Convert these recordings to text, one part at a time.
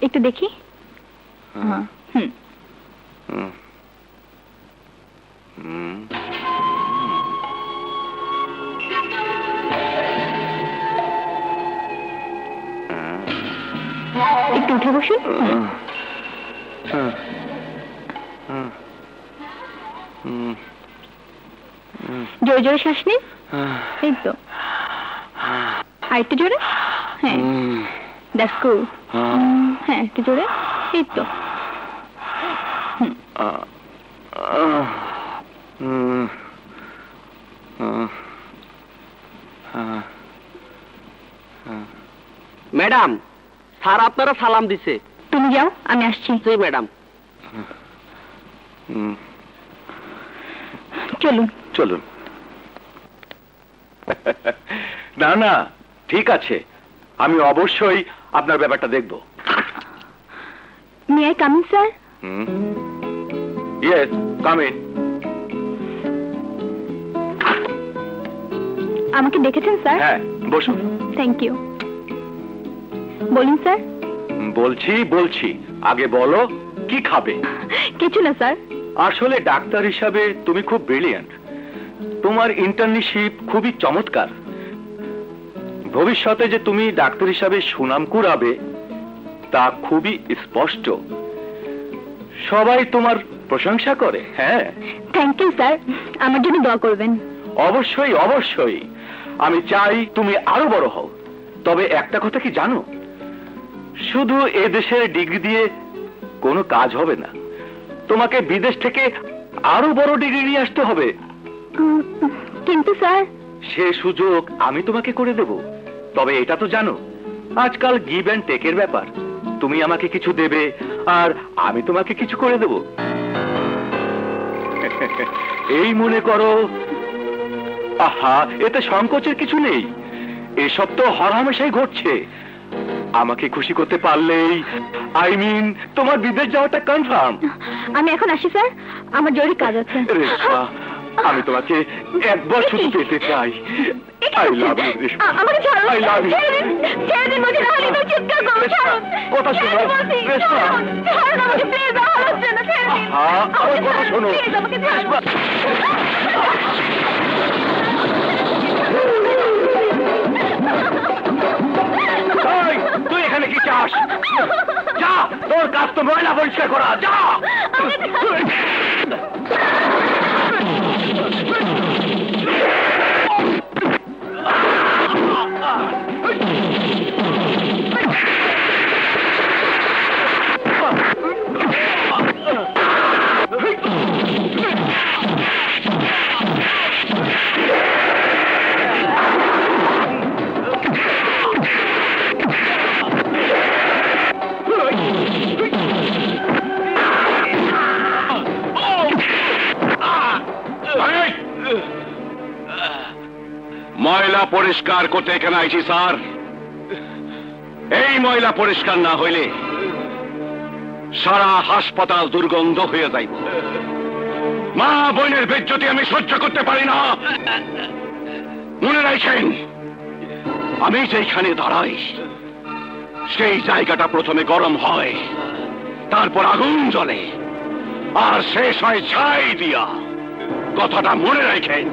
একটু দেখি। একটু উঠে বসুন। জোরে জোরে শ্বাস নিন। এই তো, আর একটু জোরে। হ্যাঁ, দ্যাটস গুড। হ্যাঁ, একটু জোরে। এই তো। ম্যাডাম, স্যার আপনারা সালাম দিছে। তুমি যাও, আমি আসছি। জি ম্যাডাম। চলুন চলুন। না না, ঠিক আছে, আমি অবশ্যই আপনার ব্যাপারটা দেখব। May I come in sir? Yes, come in. আমাকে দেখেছেন স্যার? হ্যাঁ, বসুন। Thank you. বলুন স্যার। বলছি, আগে বলো কি খাবে? কিছু না স্যার। আসলে ডাক্তার হিসাবে তুমি খুব ব্রিলিয়ান্ট। তোমার ইন্টার্নশিপ খুবই চমৎকার। ভবিষ্যতে যে তুমি ডাক্তার হিসাবে সুনাম কুড়াবে তা খুবই স্পষ্ট। সবাই তোমার প্রশংসা করে। হ্যাঁ, থ্যাংক ইউ স্যার। আমার জন্য দোয়া করবেন। অবশ্যই অবশ্যই, আমি চাই তুমি আরো বড় হও। তবে একটা কথা কি জানো, শুধু এ দেশের ডিগ্রি দিয়ে কোনো কাজ হবে না, তোমাকে বিদেশ থেকে আরো বড় ডিগ্রি নিয়ে আসতে হবে। কিন্তু স্যার, সে সুযোগ আমি তোমাকে করে দেব। তবে এটা তো জানো, আজকাল গিভ অ্যান্ড টেকের ব্যাপার। তুমি আমাকে কিছু দেবে আর আমি তোমাকে কিছু করে দেব। এই মনে করো। আহা, এতে সংকোচের কিছু নেই। এসব তো হরহামেশাই ঘটছে। আমাকে খুশি করতে পারলেই, আই মিন, তোমার বিদেশ যাওয়াটা কনফার্ম। আমি এখন আসি স্যার, আমার জরুরি কাজ আছে। রেশমা, আমি তোমাকে একবার শুধু পেতে চাই। I love you Reshma. আমাকে ছাড়ুন। I love you. ছেড়ে দিন বলছি, নাহলে আমি চিৎকার করব। ছাড়ুন। কথা শোনো রেশমা। ছাড়ুন আমাকে, প্লিজ। আমার হচ্ছে না, ছেড়ে দিন। আমার কথা শোনো প্লিজ, আমাকে ছাড়ুন। তুই এখানে কি চাস? যা, তোর কাজ তো ময়লা পরিষ্কার করা। যা। ময়লা পরিষ্কার করতে এখানে আইছি স্যার। এই ময়লা পরিষ্কার না হইলে সারা হাসপাতাল দুর্গন্ধ হয়ে যাইব। মা বোনের বেজ্জতি আমি সহ্য করতে পারি না। মনে রাখেন, আমি যেখানে দাঁড়াই সেই জায়গাটা প্রথমে গরম হয়, তারপর আগুন জ্বলে, আর শেষ হয় ছাই দিয়া। কথাটা মনে রাখেন।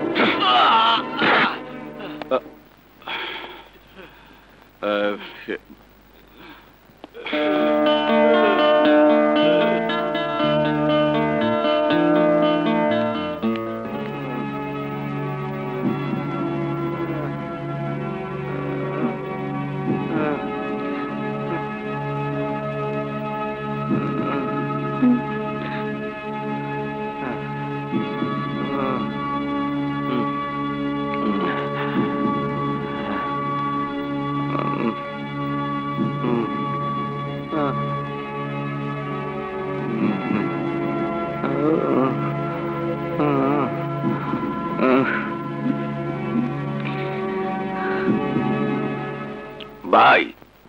ভাই,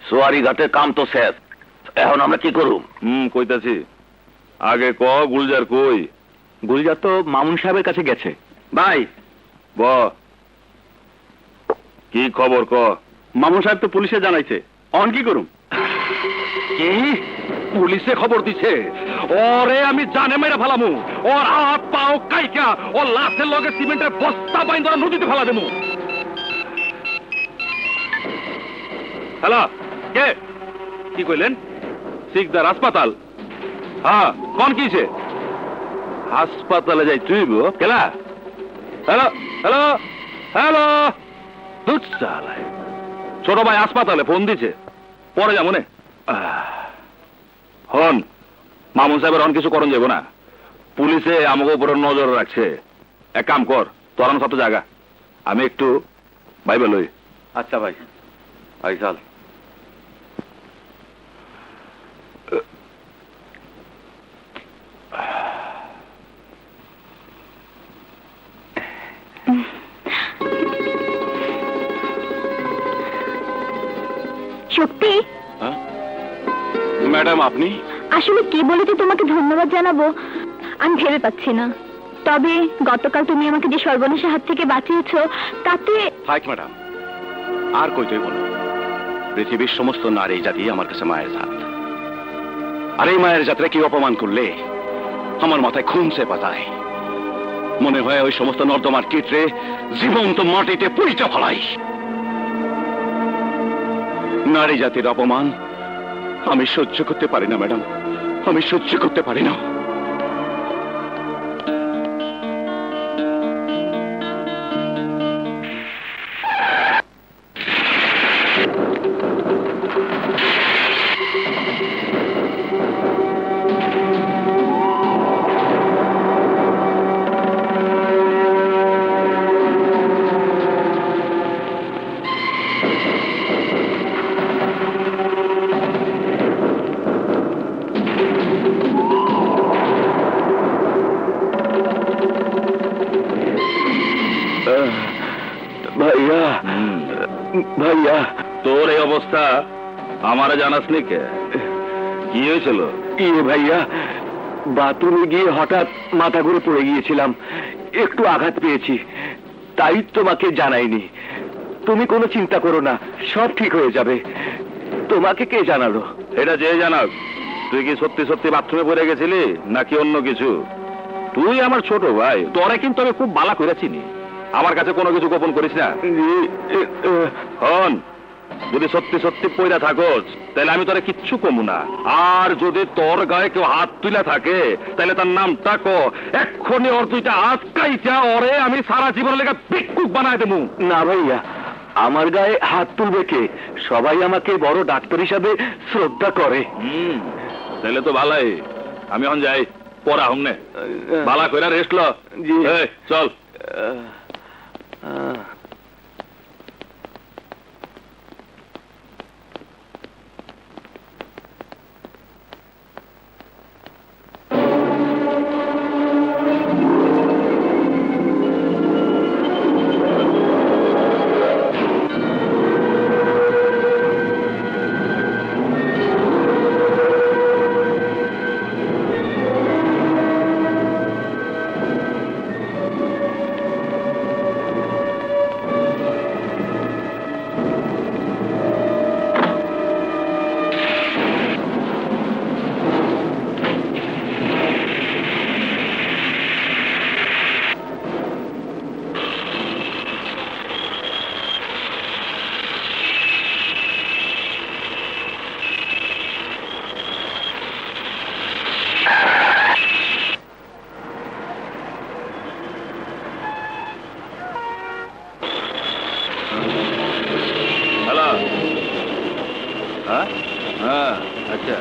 সোয়ারি ঘাটের কাম তো শেষ, এখন আমরা কি করব? কইতাছি। আগে ক গুলজার কই? গুলজার তো মামুন সাহেবের কাছে গেছে। ভাই কি খবর ক? মামুন সাহেব তো পুলিশে জানাইছে, অন কি করুম? কি পুলিশে খবর দিছে ওরে আমি জানে মেরে ফেলামু, ওর হাত পাও কাইকা ও লাশের লগে সিমেন্টের বস্তা বাইন ধরে নদীতে ফেলা দেবো। হ্যালো, কে? কি কইলেন? শিকদার হাসপাতাল? হ্যাঁ, কোন কিছে? হাসপাতালে যাই তুই কেলা? হ্যালো হ্যালো হ্যালো, দুধ চালায় ছোট ভাই হাসপাতালে ফোন দিছে, পরে যাবো নে। হন মামুন সাহেবের হন কিছু করণ যাবো না, পুলিশে আমাকে উপরে নজর রাখছে। এক কাম কর, তোর সাথে জায়গা আমি একটু বাইবে লই। আচ্ছা ভাই, ভাই চল। শক্তি, ম্যাডাম আপনি? আসলে কি বলে যে তোমাকে ধন্যবাদ জানাবো আমি ভেবে পাচ্ছি না। তবে গতকাল তুমি আমাকে যে সর্বনাশের হাত থেকে বাঁচিয়েছো তাতে। থাক ম্যাডাম, আর কইতেই বলো, পৃথিবীর সমস্ত নারী জাতি আমার কাছে মায়ের জাত। আর এই মায়ের জাতরে কি অপমান করলে আমার মাথায় খুন চেপা যায়। মনে হয় ওই সমস্ত নর্দমার কীটরে জীবন্ত মাটিতে পুইটা ফেলাই। নারী জাতির অপমান আমি সহ্য করতে পারি না ম্যাডাম, আমি সহ্য করতে পারি না। ভাইয়া, ভাইয়া, তোর এই অবস্থা আমারে জানাস নি কে? কি হয়েছিল? ভাইয়া, বাথরুমে গিয়ে হঠাৎ মাথা ঘুরে পড়ে গিয়েছিলাম, একটু আঘাত পেয়েছি, তাই তোমাকে জানাইনি। তুমি কোনো চিন্তা করো না, সব ঠিক হয়ে যাবে। তোমাকে কে জানালো? এটা যে জানাক, তুই কি সত্যি সত্যি বাথরুমে পড়ে গেছিলি নাকি অন্য কিছু? তুই আমার ছোট ভাই, তোরে কিন্তু আমি খুব বালা করে চিনি, আমার কাছে কোনো কিছু গোপন করিস না। হন, যদি সত্যি সত্যি পয়রা থাকোস তাহলে আমি তোরে কিচ্ছু কমু না। আর যদি তোর গায়ে কেউ হাত তুলে থাকে তাহলে তার নামটা কো, এক্ষুনি ওর দুইটা হাত কাইটা ওরে আমি সারা জীবনের লেগে ভিক্ষুক বানায় দেবো। না ভাইয়া, আমার গায়ে হাত তুলবে কে? সবাই আমাকে বড় ডাক্তার হিসাবে শ্রদ্ধা করে। তাহলে তো ভালাই, আমি এখন যাই, পড়া হমনে ভালা কইরা রেস্ট ল। জি। চল। আচ্ছা,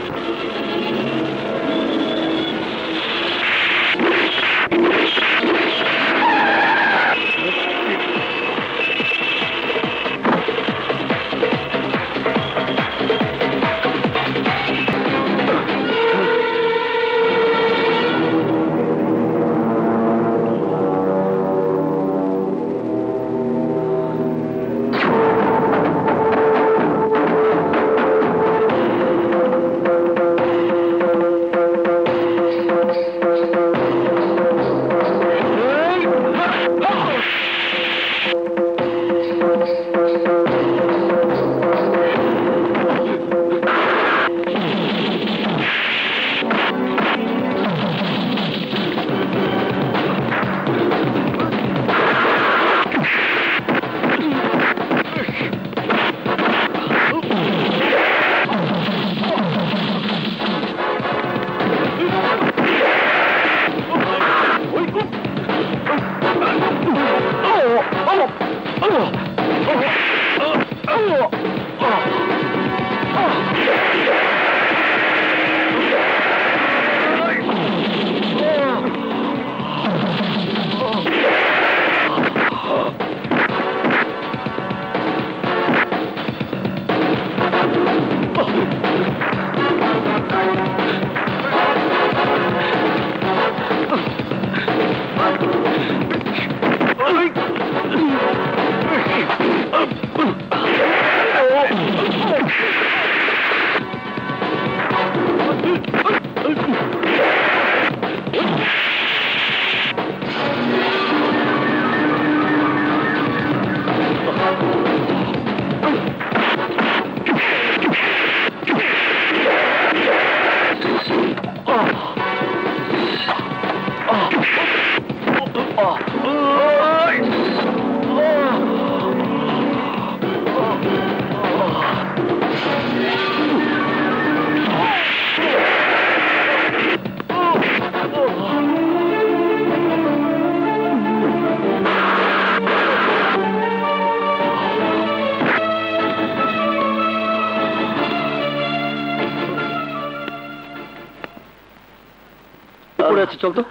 যাচ্ছে, চল তো।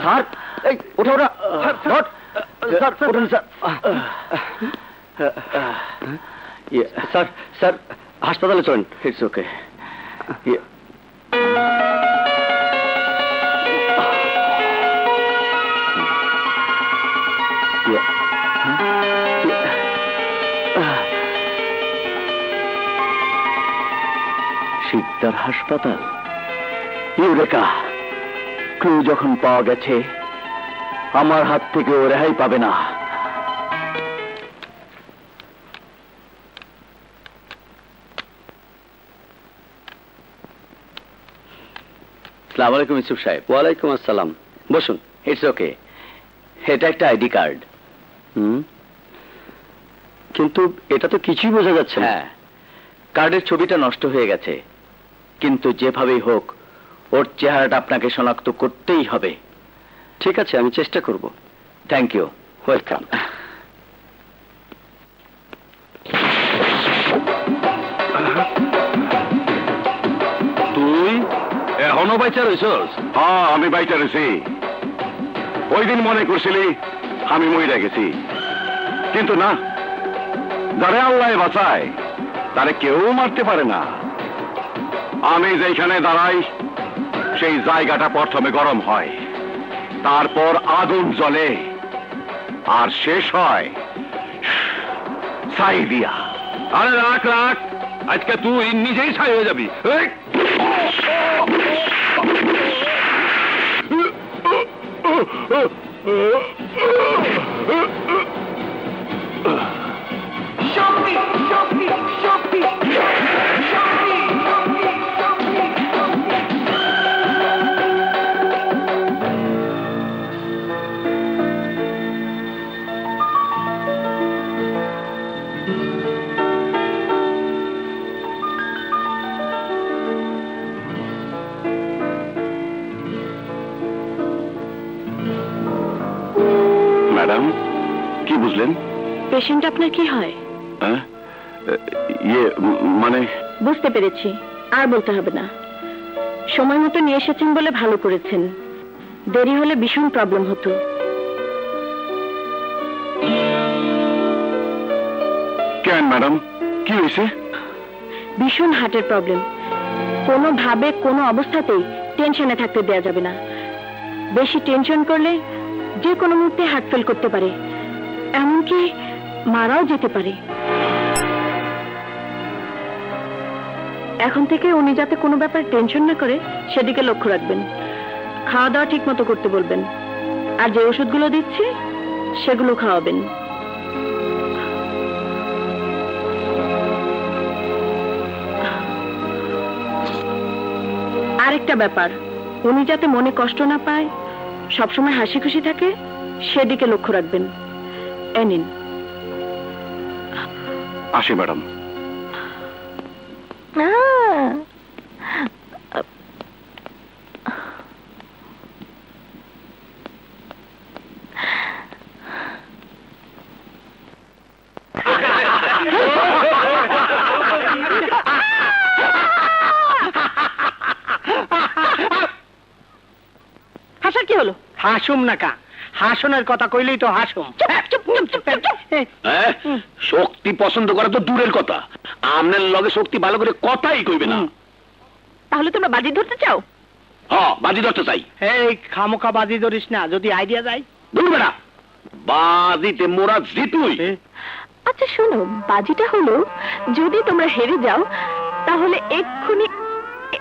স্যার, এই ওঠা ওঠা, স্যার, স্যার ওঠেন স্যার। স্যার, স্যার হাসপাতালে চলেন। It's okay. শিকদার হাসপাতাল, ইউরেকা, ক্লু যখন পাওয়া গেছে আমার হাত থেকে ও রেহাই পাবে না। আসসালামু আলাইকুম ইউসুফ সাহেব। ওয়ালাইকুম আসসালাম, বসুন। It's okay. এটা একটা আইডি কার্ড। কিন্তু এটা তো কিছুই বোঝা যাচ্ছে না। হ্যাঁ, কার্ডের ছবিটা নষ্ট হয়ে গেছে, কিন্তু যেভাবেই হোক ওর চেহারাটা আপনাকে শনাক্ত করতেই হবে। ঠিক আছে, আমি চেষ্টা করব। Thank you. ওয়েলকাম। তুই এখনো বাইচা রইছস? হ্যাঁ, আমি বাইচা রইছি। ওই দিন মনে করছিলি আমি মইরা গেছি, কিন্তু না, যারে আল্লাহ বাঁচায় তারে কেউ মারতে পারে না। আমি যেখানে দাঁড়াই সেই জায়গাটা প্রথমে গরম হয়, তারপর আগুন জ্বলে, আর শেষ হয় ছাই দিয়া। আরে রাখ রাখ, আজকে তুই নিজেই ছাই হয়ে যাবি। এই! ম্যাডাম, কি বুঝলেন? পেশেন্ট আপনার কি হয়? হ্যাঁ? ইয়ে মানে বুঝতে পেরেছি, আর বলতে হবে না। সময় মতো নিয়ে এসেছেন বলে ভালো করেছেন, দেরি হলে ভীষণ প্রবলেম হতো। কেন ম্যাডাম, কি হয়েছে? ভীষণ হার্টের প্রবলেম, কোনোভাবে কোনো অবস্থাতেই টেনশনে থাকতে দেয়া যাবে না। বেশি টেনশন করলে যে কোনো মুহূর্তে হার্ট ফেল করতে পারে, এমনকি মারাও যেতে পারে। এখন থেকে উনি যাতে কোনো ব্যাপার টেনশন না করে সেদিকে লক্ষ্য রাখবেন। খাওয়া দাওয়া ঠিক মতো করতে বলবেন, আর যে ওষুধগুলো দিচ্ছি সেগুলো খাওয়াবেন। আরেকটা ব্যাপার, উনি যাতে মনে কষ্ট না পায়, সবসময় হাসি খুশি থাকে, সেদিকে লক্ষ্য রাখবেন। এই নিন। আসি ম্যাডাম। হাসার কি হলো? হাসুম না কা, হাসনের কথা কইলেই তো হাসুম। শক্তি পছন্দ করা তো দূরের কথা, আপনার লগে শক্তি ভালো করে কথাই কইবে না। তাহলে তোমরা বাজি ধরতে চাও? হ্যাঁ, বাজি ধরতে চাই। এই খামোকা বাজি ধরিস না, যদি আইডিয়া যায়। দূর বেড়া, বাজিতে মোরা জিতুই। আচ্ছা শোনো, বাজিটা হলো যদি তোমরা হেরে যাও তাহলে এক্ষুনি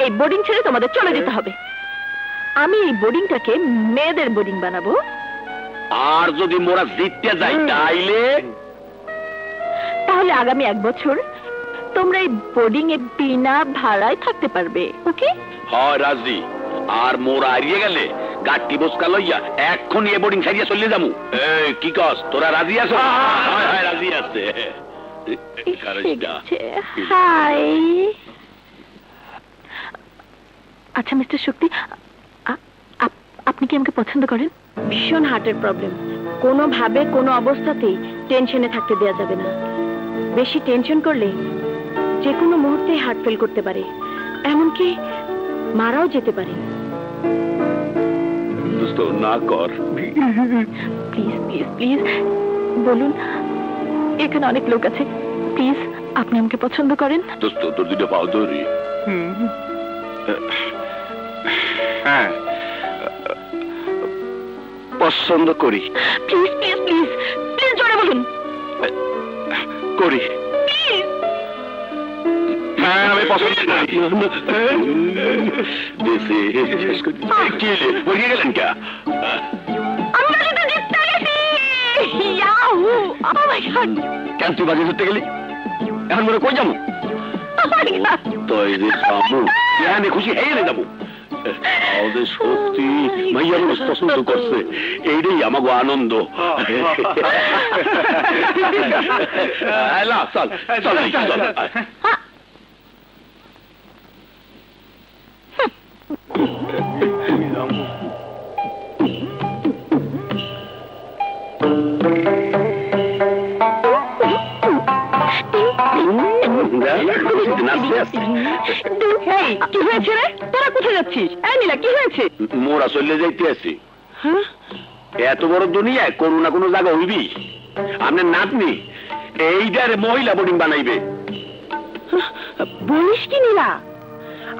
এই বোর্ডিং ছেড়ে তোমাদের চলে যেতে হবে। আমি এই বোর্ডিংটাকে মেয়েদের বোর্ডিং বানাবো। আর যদি মোরা জিততে যাই তাহলে আগামী 1 বছর তোমরা এই বোর্ডিং এ বিনা ভাড়ায় থাকতে পারবে। ওকে? হয় রাজি। আর মোরা হারিয়ে গেলে গাড়ি বসকা লইয়া এক্ষুনি এ বোর্ডিং ছাড়িয়া চলে যাবো। এই কি কস, তোরা রাজি আছো? হয় হয়, রাজি আছে। হাই। আচ্ছা মিস্টার শক্তি, আপনি কি আমাকে পছন্দ করেন? ভীষণ হার্টের প্রবলেম, কোনোভাবে কোনো অবস্থাতেই টেনশনে থাকতে দেয়া যাবে না। বেশি টেনশন করলে যে কোনো মুহূর্তে হার্ট ফেল করতে পারে, এমনকি মারাও যেতে পারে। দোস্ত না কর। প্লিজ প্লিজ প্লিজ বলুন, এখানে অনেক লোক আছে, প্লিজ আপনি আমাকে পছন্দ করেন? দোস্ত তোর দুটো পাও ধরি। হ্যাঁ, পছন্দ করি। প্লিজ প্লিজ প্লিজ প্লিজ জোরে বলুন। করি। হ্যাঁ, আমি পছন্দ করি। দেশে শেষ করে কি বলিয়ে গেলেন কে? আমরা তো জিততে গেছি! ইয়াহু! Oh my God! কেন তুই বাজি ধরতে গেলি? এখন মনে কই যাবো? Oh my God! তাই রে সামু, এখানে খুশি হয়ে যাবো। আমাদের সত্যি মাইয়া মানুষ পছন্দ করছে, এইটাই আমাকে আনন্দ। চল চল চল। হেই, কি হয়েছে রে? তোরা কোথায় যাচ্ছিস? এই নীলা, কি হয়েছে? মোরা চলে যাইতে আছি। এত বড় দুনিয়ায় কোনো না কোনো জায়গা হইবি। আপনার নাতনি এইটার মহিলা বোর্ডিং বানাইবে। বলিস কি নীলা?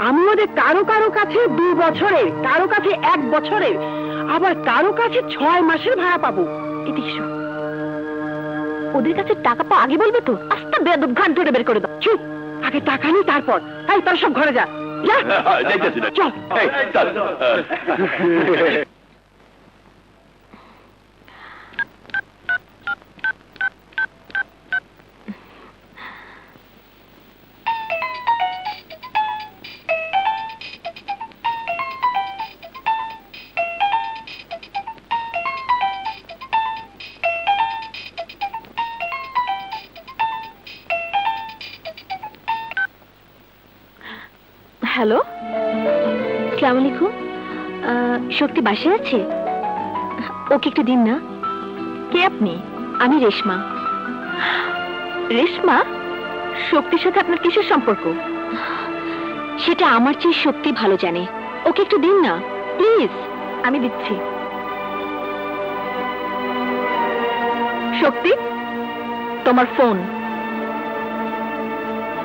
আমি ওদের কারো কারো কাছে 2 বছরের, কারো কাছে 1 বছরের, আবার কারো কাছে 6 মাসের ভাড়া পাবো। এদিকে ওদের কাছে টাকা পাওয়া আগে বলবে তো? আস্তে বেয়াদব ঘাট ধরে বের করে দাও। চুপ, আগে টাকা নি, তারপর। এই তোর সব ঘরে যা। যা। যাইতেছি না। চল। এই, চল। হ্যালো, আসসালামু আলাইকুম। শক্তি বাসায় আছে? ওকে একটু দিন না। কে আপনি? আমি রেশমা। রেশমা, শক্তির সাথে আপনার কিসের সম্পর্ক? সেটা আমার চেয়ে শক্তি ভালো জানে। ওকে একটু দিন না প্লিজ। আমি দিচ্ছি। শক্তি, তোমার ফোন।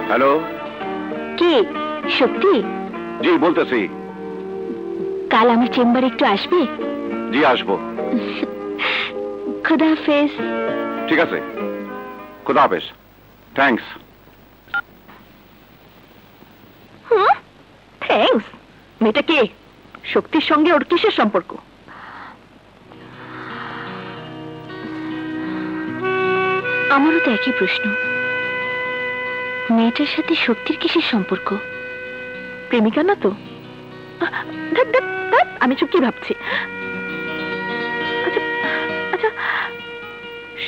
হ্যালো, কে? শক্তি? জি বলতেছি। কাল আমার চেম্বারে একটু আসবে? জি আসবো। খুদা হাফেজ। ঠিক আছে, খুদা হাফেজ। থ্যাঙ্কস। থ্যাঙ্কস? মেয়েটা কে? শক্তির সঙ্গে ওর কিসের সম্পর্ক? আমারও তো একই প্রশ্ন। মেয়েটার সাথে শক্তির কিসের সম্পর্ক? প্রেমিকা না তো? ধ্যাৎ, ধ্যাৎ, ধ্যাৎ, আমি চুপ কি ভাবছি। আচ্ছা আচ্ছা,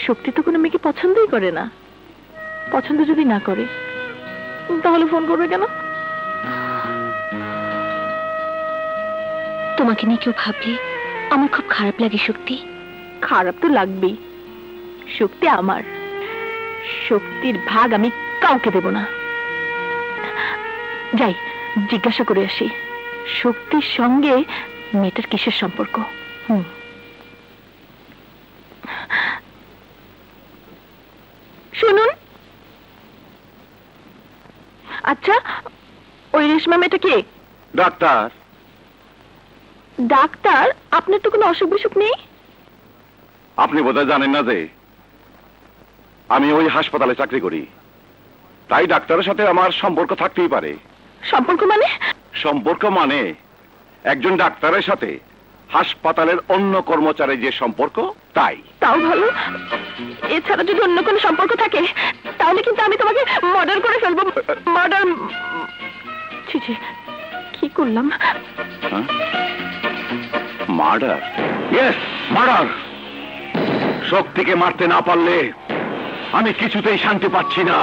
শক্তি তো কোনো মেয়েকে পছন্দই করে না। পছন্দ যদি না করে তাহলে ফোন করবে কেন? তোমাকে নিয়ে কেউ ভাবলে আমার খুব খারাপ লাগে শক্তি। খারাপ তো লাগবেই। শক্তি আমার, শক্তির ভাগ আমি কাউকে দেব না। যাই জিজ্ঞাসা করে আসি, শক্তির সঙ্গে মেয়েটার কিসের সম্পর্ক? শুনুন, আচ্ছা ওই রেশমা মেয়েটা কে? ডাক্তার। ডাক্তার? আপনার তো কোনো অসুখ বিসুখ নেই? আপনি বোধহয় জানেন না যে আমি ওই হাসপাতালে চাকরি করি, তাই ডাক্তারের সাথে আমার সম্পর্ক থাকতেই পারে। সম্পর্ক মানে? সম্পর্ক মানে একজন ডাক্তারের সাথে হাসপাতালের অন্য কর্মচারীর যে সম্পর্ক, তাই। তাও ভালো। এছাড়া যদি অন্য কোনো সম্পর্ক থাকে তাহলে কিন্তু আমি তোমাকে মার্ডার করে ফেলবো। মার্ডার? ছি ছি, কি করলাম? মার্ডার? Yes, murder. শক্তিকে মারতে না পারলে আমি কিছুতেই শান্তি পাচ্ছি না।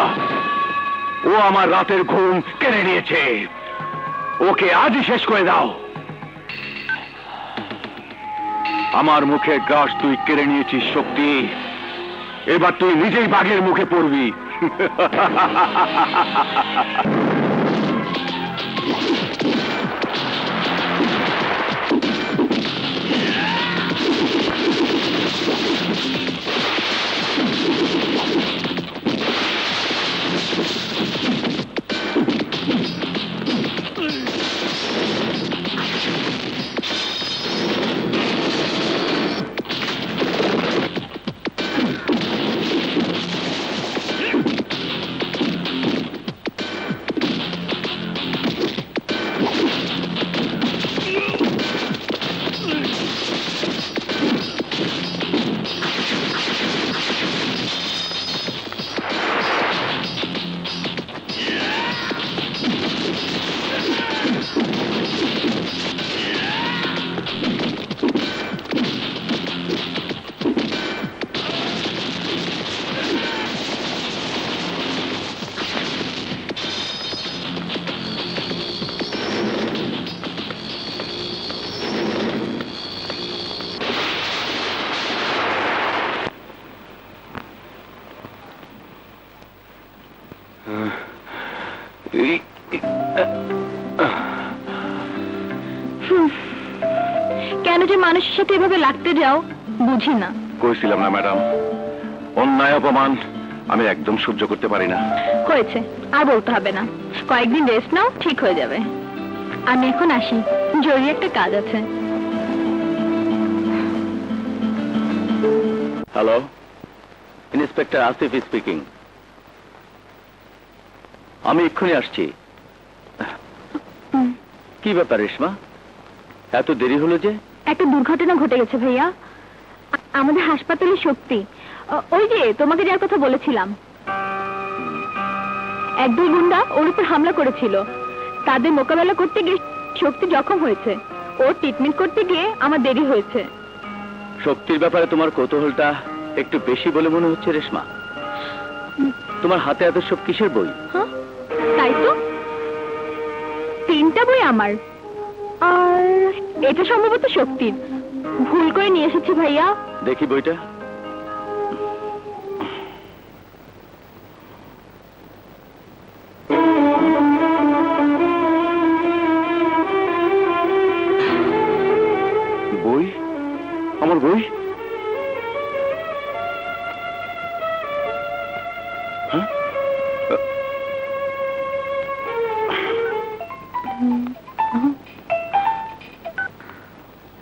ও আমার রাতের ঘুম কেড়ে নিয়েছে। ওকে আজই শেষ করে দাও। আমার মুখের গ্রাস তুই কেড়ে নিয়েছিস শক্তি, এবার তুই নিজেই বাঘের মুখে পড়বি। কেন যে মানুষের সাথে এভাবে লাগতে যাও বুঝি না। কইছিলাম না ম্যাডাম, অন্যায় অপমান আমি একদম সহ্য করতে পারি না। হয়েছে, আর বলতে হবে না। কয়েকদিন রেস্ট নাও, ঠিক হয়ে যাবে। আমি এখন আসি, জরুরি একটা কাজ আছে। Hello, inspector Asif speaking. আমি এক্ষুনি আসছি। কি ব্যাপার রেশমা, এত দেরি হলো যে? একটা দুর্ঘটনা ঘটে গেছে ভাইয়া, আমাদের হাসপাতালে শক্তি, ওই যে তোমাকে যার কথা বলেছিলাম, এক দুই গুন্ডা ওর উপর হামলা করেছিল। তাদের মোকাবেলা করতে গিয়ে শক্তি জখম হয়েছে। ওর ট্রিটমেন্ট করতে গিয়ে আমার দেরি হয়েছে। শক্তির ব্যাপারে তোমার কৌতূহলটা একটু বেশি বলে মনে হচ্ছে রেশমা। তোমার হাতে এত সব কিসের বই? হ্যাঁ, তাই তো, 3টা বই আমার, আর এটা সম্ভবত শক্তির। ভুল করে নিয়ে এসেছি ভাইয়া। দেখি বইটা। বই? আমার বই? হ্যাঁ?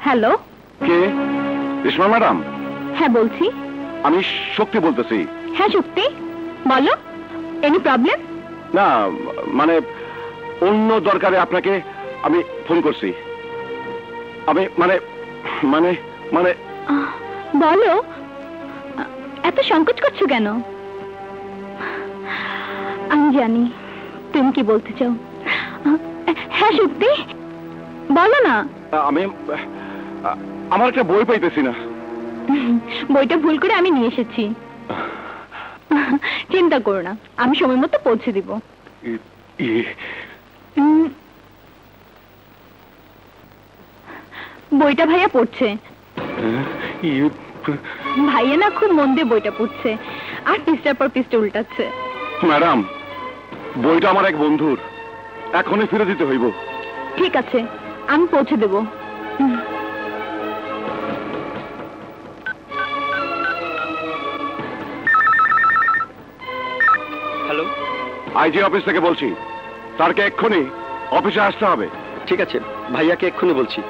হ্যালো, কে? রেশমা ম্যাডাম, হ্যাঁ বলছি। আমি শক্তি বলতেছি। হ্যাঁ শক্তি, বলো, এনি প্রবলেম? না, মানে অন্য দরকারে আপনাকে আমি ফোন করছি। আমি মানে মানে মানে বলো, এত সংকোচ করছো কেন? আমি জানি তুমি কি বলতে চাও। হ্যাঁ শক্তি, বলো না। আমি আমার একটা বই পাইতেছি না। বইটা ভুল করে আমি নিয়ে এসেছি। চিন্তা করো না, আমি সময় মতো পৌঁছে দিব। বইটা ভাইয়া পড়ছে। ভাইয়া না খুব মন দিয়ে বইটা পড়ছে, আর পৃষ্ঠার পর পৃষ্ঠা উল্টাচ্ছে। ম্যাডাম, বইটা আমার এক বন্ধুর, এখনই ফিরে দিতে হইব। ঠিক আছে, আমি পৌঁছে দেব। হ্যালো, আইজি অফিস থেকে বলছি, তারকে এক্ষুনি অফিসে আসতে হবে। ঠিক আছে, ভাইয়াকে এক্ষুনি বলছি।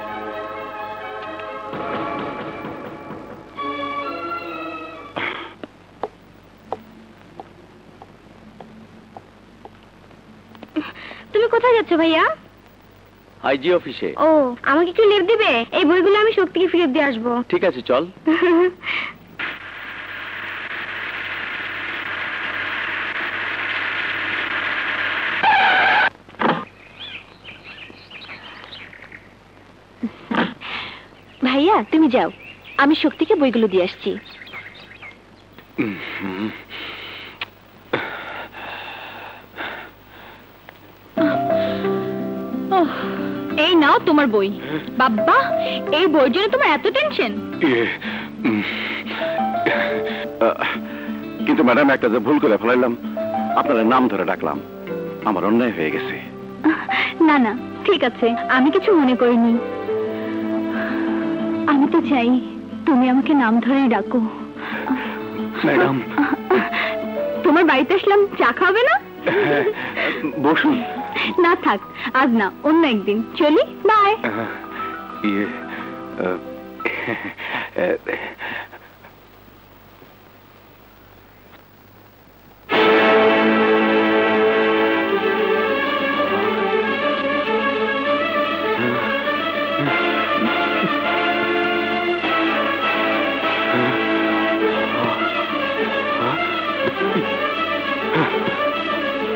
তুমি কোথায় যাচ্ছ ভাইয়া? আইজি অফিসে। ও, আমাকে একটু লিভ দিবে? এই বইগুলো আমি শক্তিকে ফেরত দিয়ে আসবো। ঠিক আছে, চল। ভাইয়া তুমি যাও, আমি শক্তিকে বইগুলো দিয়ে আসছি। এই নাও তোমার বই। বাবা, এই বইয়ের জন্য তোমার এত টেনশন? কিন্তু ম্যাডাম, একটা যে ভুল করে ফেলাইলাম, আপনার নাম ধরে ডাকলাম, আমার অন্যায় হয়ে গেছে। না না, ঠিক আছে, আমি কিছু মনে করিনি। আমি তো চাই তুমি আমাকে নাম ধরেই ডাকো। ম্যাডাম, তোমার বাড়িতে আসলাম, চা খাবে না? বসুন। না থাক, আজ না, অন্য একদিন। চলি, বাই।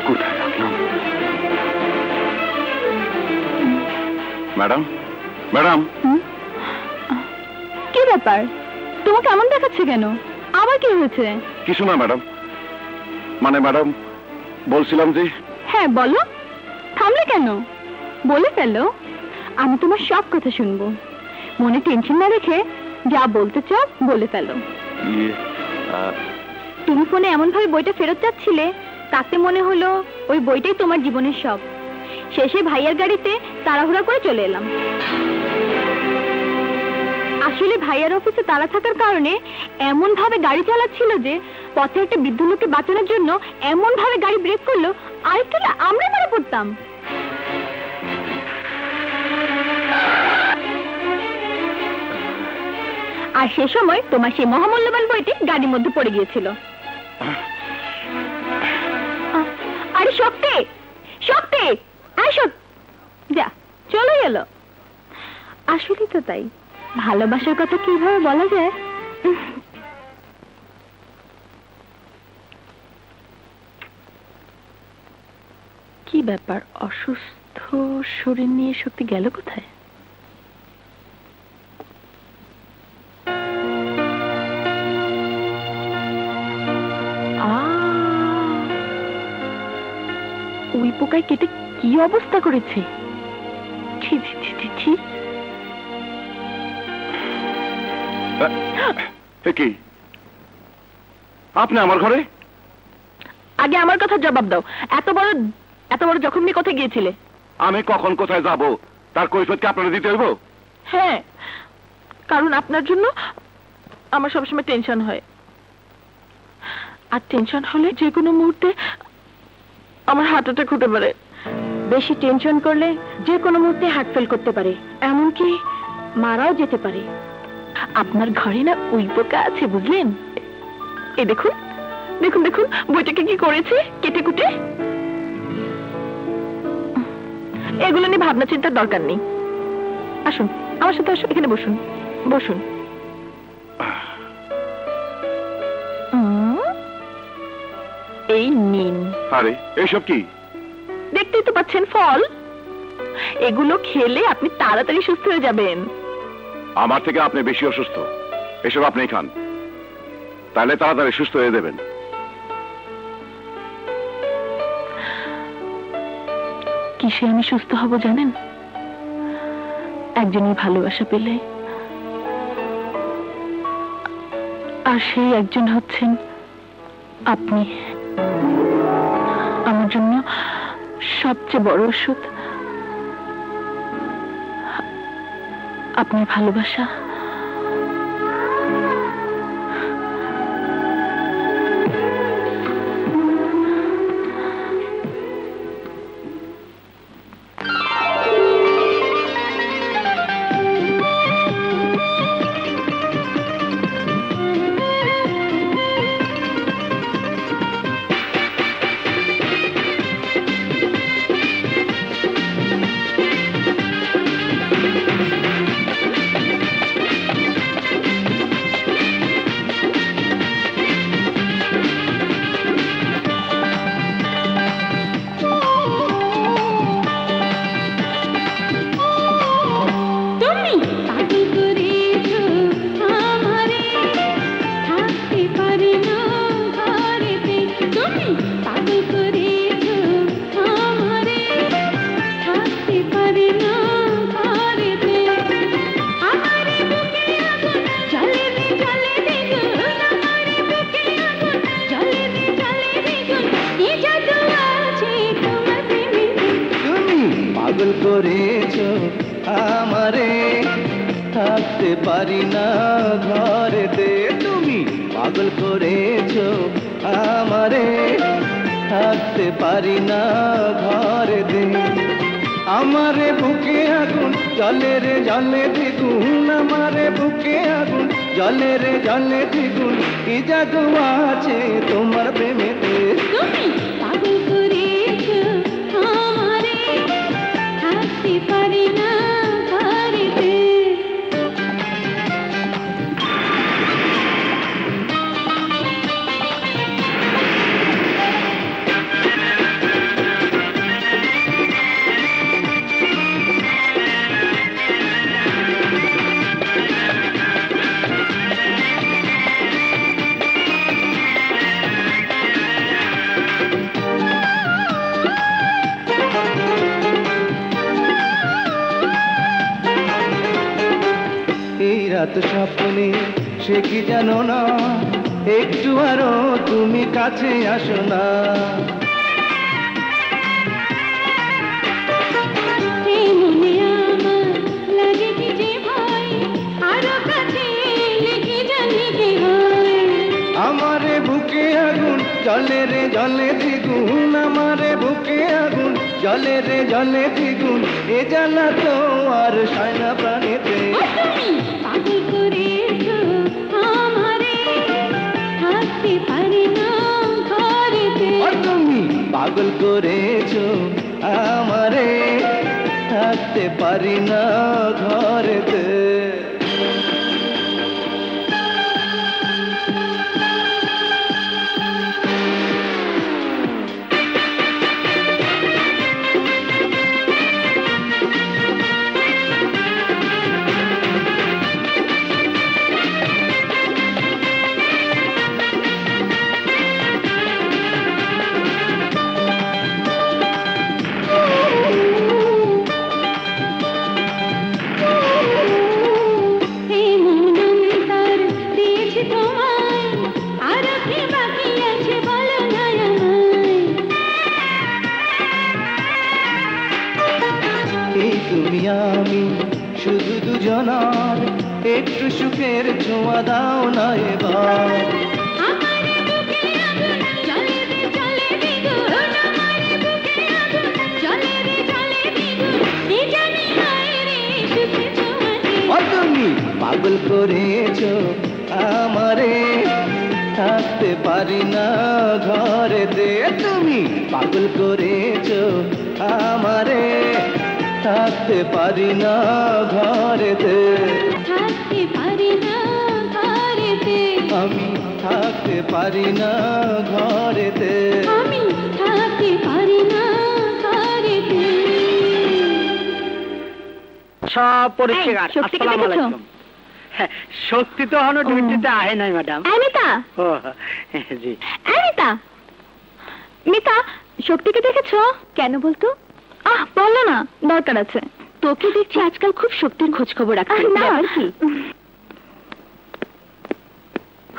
কোথায় রাখলাম? ম্যাডাম, ম্যাডাম, কি ব্যাপার, তোমাকে এমন দেখাচ্ছে কেন? আবার কি হয়েছে? কিছু না ম্যাডাম, মানে ম্যাডাম বলছিলাম যে। হ্যাঁ বলো, থামলে কেন? বলে ফেলো, আমি তোমার সব কথা শুনবো। মনে টেনশন না রেখে যা বলতে চাও বলে ফেলো। তুমি ফোনে এমন ভাবে বইটা ফেরত চাচ্ছিলে তাতে মনে হলো ওই বইটাই তোমার জীবনের সব। শেষে ভাইয়ার গাড়িতে তাড়াহুড়া করে চলে এলাম। আসলে ভাইয়ার অফিসে তাড়া থাকার কারণে এমন ভাবে গাড়ি চালাচ্ছিল যে পথে একটা বৃদ্ধ লোককে বাঁচানোর জন্য এমন ভাবে গাড়ি ব্রেক করলো, আরেকটু হলে আমরা মারা পড়তাম। আর সে সময় তোমার সেই মহামূল্যবান বইটি গাড়ির মধ্যে পড়ে গিয়েছিল। আরে শক্তি, শক্তি, আসো, যা চলে গেল। আসলে তো তাই, ভালোবাসার কথা কিভাবে বলা যায়। কি ব্যাপার, অসুস্থ শরীর নিয়ে শক্তি গেল কোথায়? ওই পোকায় কেটে কি অবস্থা করেছে! ছি ছি ছি ছি ছি। কি আপনি আমার ঘরে? আগে আমার কথা জবাব দাও, এত বড় জখম নিয়ে কোথায় গিয়েছিলে? আমি কখন কোথায় যাব তার কৈফিয়ত কি আপনারা দিতে হইব? হ্যাঁ, কারণ আপনার জন্য আমার সবসময় টেনশন হয়, আর টেনশন হলে যে কোনো মুহূর্তে আমার হার্ট অ্যাটাক হতে পারে। বেশি টেনশন করলে যে কোনো মুহূর্তে হার্ট ফেল করতে পারে, এমনকি মারাও যেতে পারে। আপনার ঘরে না উই পোকা আছে, বুঝলেন? এই দেখুন দেখুন দেখুন, বইটাকে কি করেছে কেটে কুটে। এগুলো নিয়ে ভাবনা চিন্তার দরকার নেই। আসুন আমার সাথে, আসুন, এখানে বসুন বসুন। এই নিন। আরে এসব কি? দেখতেই তো পাচ্ছেন ফল। এগুলো খেলে আপনি তাড়াতাড়ি সুস্থ হয়ে যাবেন। আমার থেকে আপনি বেশি অসুস্থ, এসব আপনি খান, তাহলে তাড়াতাড়ি সুস্থ হয়ে দেবেন। কিসে আমি সুস্থ হব জানেন? একজনের ভালোবাসা পেলে, আর সেই একজন হচ্ছেন আপনি। আমার জন্য সবচেয়ে বড় ওষুধ আপনার ভালোবাসা। পাগল করেছো আমারে, থাকতে পারি না ঘরেতে। তুমি পাগল করেছো আমারে, থাকতে পারি না ঘরেতে। আমারে বুকে আগুন জলে রে জলে দ্বিগুণ, আমারে বুকে আগুন জলে রে জলে দ্বিগুণ। কি জাদু আছে তোমার প্রেমেতে। তুমি পাগল করেছো আমারে, থাকতে পারি না ঘরেতে। এই রাত স্বপ্নে সে কি জানো না, একটু আরো তুমি কাছে আসো না। জলে রে জলে দ্বিগুণ আমারে বুকে আগুন জলে রে জলে দ্বিগুণ এ জ্বালা তো আর সায় না প্রাণীতে তুমি পাগল করেছো আমারে থাকতে পারি না ঘরেতে ও তুমি পাগল করেছো আমারে থাকতে পারি না ঘরেতে এই মন অন্তর দিয়েছে তোমায় আর কি বাকি আছে বলো না আমায় এই তুমি আমি শুধু দুজনার একটু সুখের ছোঁয়া দাও না এবার আমার বুকে আগুন জ্বলে রে জ্বলে দ্বিগুণ আমার বুকে আগুন জ্বলে রে জ্বলে দ্বিগুণ এ জানি হায় রে সুখে তোমাকে ও তুমি পাগল করেছো আমারে থাকতে পারি না ঘরেতে তুমি পাগল করেছো আমারে থাকতে পারি না ঘরেতে থাকতে পারি না ঘরেতে আমি থাকতে পারি না ঘরেতে আমি থাকতে পারি না ঘরেতে সব পরিষ্কার। এই, শক্তিকে আসসালামু দেখেছো? আলাইকুম। হ্যাঁ, শক্তি তো হলো ডিউটিতে আহে নাই ম্যাডাম। মিতা ও জি, মিতা মিতা শক্তিকে দেখেছো? কেন বলতো? বললো না, দরকার আছে। তোকে দেখছি আজকাল খুব শক্তির খোঁজ খবর রাখছিস। ব্যাপার কি?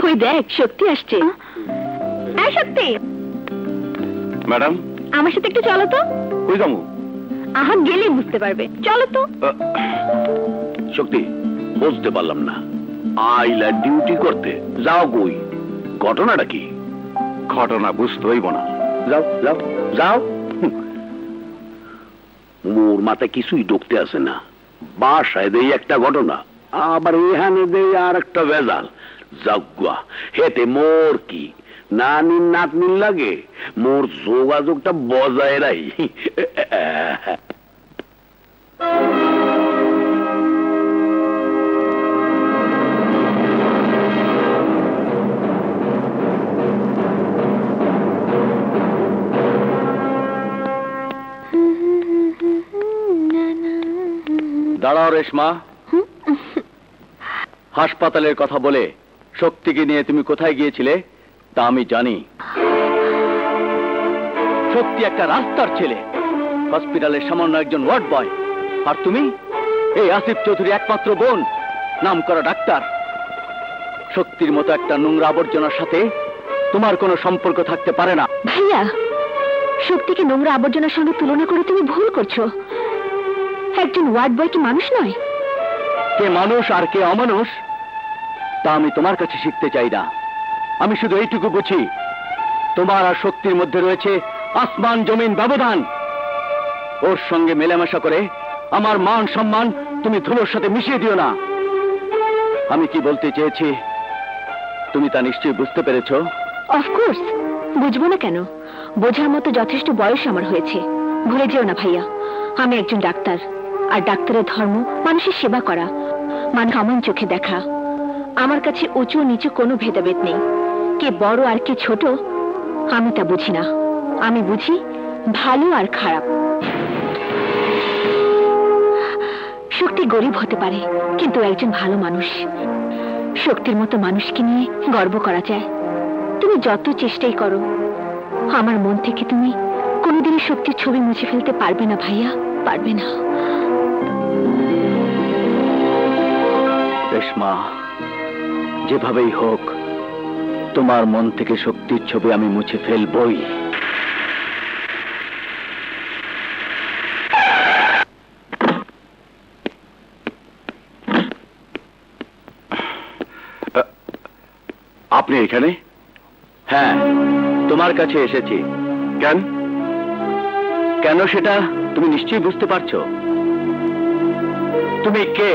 ওই দেখ শক্তি আসছে। শক্তি, ম্যাডাম আমার সাথে একটু চলো তো। কই যাবো? আহা, গেলে বুঝতে পারবে, চলো তো। শক্তি, বুঝতে পারলাম না। আইলা ডিউটি করতে যাও কই? ঘটনাটা কি? ঘটনা বুঝতে হইব না। যাও যাও যাও। মোর মাথায় কিছুই ঢুকতে আসে না। বাসায় দেই একটা ঘটনা, আবার এখানে দেই আর একটা ভেজাল। যাগুয়া, হেতে মোর কি নানির নাতনির লাগে? মোর যোগাযোগটা বজায় রাখি। দাঁড়াও রেশমা। হাসপাতালের কথা বলে শক্তিকে নিয়ে তুমি কোথায় গিয়েছিলে তা আমি জানি। শক্তি একটা রাস্তার ছেলে, হসপিটালের সামান্য একজন ওয়ার্ড বয়। আর তুমি এই আসিফ চৌধুরী একমাত্র বোন, নাম করা ডাক্তার। শক্তির মতো একটা নোংরা আবর্জনার সাথে তোমার কোনো সম্পর্ক থাকতে পারে না। ভাইয়া, শক্তিকে নোংরা আবর্জনার সঙ্গে তুলনা করে তুমি ভুল করছো। একজন ওয়ার্ড বয় কি মানুষ নয়? কে মানুষ আর কে অমানুষ তা আমি তোমার কাছে শিখতে চাই না। আমি শুধু এইটুকু বুঝি, তোমার আর শক্তির মধ্যে রয়েছে আসমান জমিন ব্যবধান। ওর সঙ্গে মেলামেশা করে আমার মান সম্মান তুমি ধুলোর সাথে মিশিয়ে দিও না। আমি কি বলতে চেয়েছি তুমি তা নিশ্চয়ই বুঝতে পেরেছো? অফকোর্স, বুঝবো না কেন? বোঝার মতো যথেষ্ট বয়স আমার হয়েছে। ভুলে যেও না ভাইয়া, আমি একজন ডাক্তার, আর ডাক্তারের ধর্ম মানুষের সেবা করা, মানুষ সমান চোখে দেখা। আমার কাছে উঁচু নিচু কোনো ভেদাভেদ নেই। কে বড় আর কে ছোট আমি তা বুঝি না। আমি বুঝি ভালো আর খারাপ। শক্তি গরিব হতে পারে, কিন্তু একজন ভালো মানুষ। শক্তির মতো মানুষকে নিয়ে গর্ব করা যায়। তুমি যত চেষ্টাই করো, আমার মন থেকে তুমি কোনোদিনই শক্তির ছবি মুছে ফেলতে পারবে না ভাইয়া, পারবে না। রেশমা, যেভাবেই হোক তোমার মন থেকে শক্তির ছবি আমি মুছে ফেলবই। আপনি এখানে? হ্যাঁ, তোমার কাছে এসেছি। কেন? কেন সেটা তুমি নিশ্চয়ই বুঝতে পারছো। তুমি কে,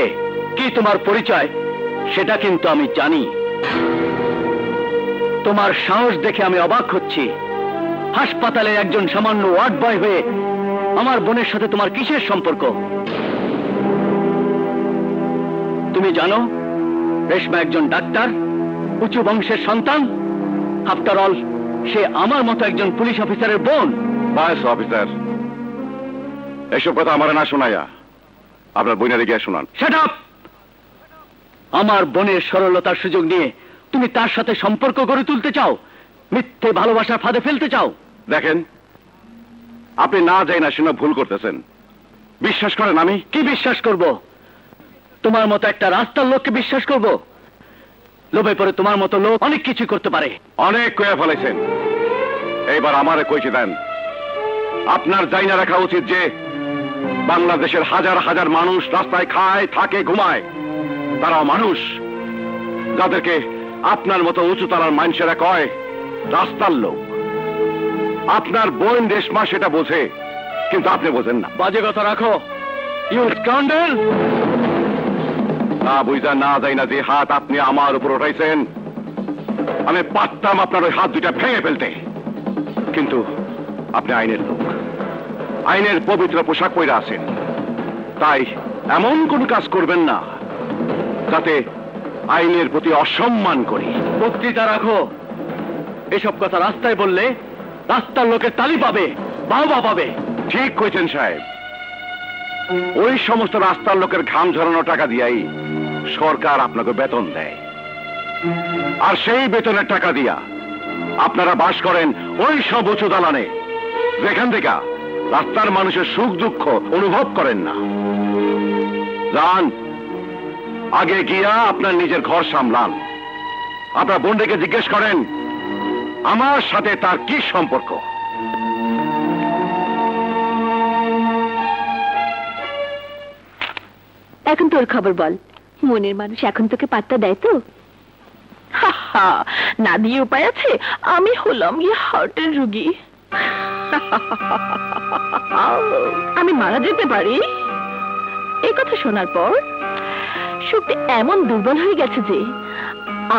কি তোমার পরিচয় সেটা কিন্তু আমি জানি। তোমার সাহস দেখে আমি অবাক হচ্ছি। হাসপাতালে একজন সামান্য ওয়ার্ড বয় হয়ে আমার বোনের সাথে তোমার কিসের সম্পর্ক? তুমি জানো রেশমা একজন ডাক্তার, উঁচু বংশের সন্তান। আফটার অল সে আমার মতো একজন পুলিশ অফিসারের বোন। বাস অফিসার, এসব কথা আমার না শোনাইয়া আপনার বইনারে গিয়ে শোনান। Shut up! আমার বোনের সরলতার সুযোগ নিয়ে তুমি তার সাথে সম্পর্ক গড়ে তুলতে চাও, মিথ্যে ভালোবাসার ফাঁদে ফেলতে চাও। দেখেন, আপনি না যাই না শুনে ভুল করতেছেন। বিশ্বাস করেন আমি কি বিশ্বাস করব? তোমার মতো একটা রাস্তার লোককে বিশ্বাস করব? লোভে পড়ে তোমার মতো লোক অনেক কিছু করতে পারে। অনেক কয়ে ফেলেছেন, এইবার আমারে কইতে দেন। আপনার জাইনা রাখা উচিত যে বাংলাদেশের হাজার হাজার মানুষ রাস্তায় খায়, থাকে, ঘুমায়। তারাও মানুষ, যাদেরকে আপনার মতো উঁচু তালার মানুষেরা কয় রাস্তার লোক। আপনার বোন রেশমা সেটা বোঝে, কিন্তু আপনি বোঝেন না। বাজে কথা রাখো, ইউ স্কাউন্ডার! না বুঝা না যাই না যে হাত আপনি আমার উপর উঠাইছেন, আমি পারতাম আপনার ওই হাত দুইটা ভেঙে ফেলতে। কিন্তু আপনি আইনের লোক, আইনের পবিত্র পোশাক পরে আছেন, তাই এমন কোন কাজ করবেন না যাতে আইনের প্রতি অসম্মান করি। বক্তৃতা রাখো। এসব কথা রাস্তায় বললে রাস্তার লোকের তালি পাবে, বাহবা পাবে। ঠিক কইছেন সাহেব, ওই সমস্ত রাস্তার লোকের ঘাম ঝরানো টাকা দিয়াই সরকার আপনাকে বেতন দেয়। আর সেই বেতনের টাকা দিয়া আপনারা বাস করেন ওই সব উঁচু দালানে, যেখান থেকে রাস্তার মানুষের সুখ দুঃখ অনুভব করেন না। যান, আগে গিয়া আপনার নিজের ঘর সামলান। আপনার বোনকে জিজ্ঞেস করেন আমার সাথে তার কি সম্পর্ক। এখন তোর খবর বল, মনের মানুষ এখন তোকে পাত্তা দেয় তো? না দিয়ে উপায় আছে, আমি হলাম গিয়ে হার্টের রুগী। আমি মারা যেতে পারি। এই কথা শোনার পর শক্তি এমন দুর্বল হয়ে গেছে যে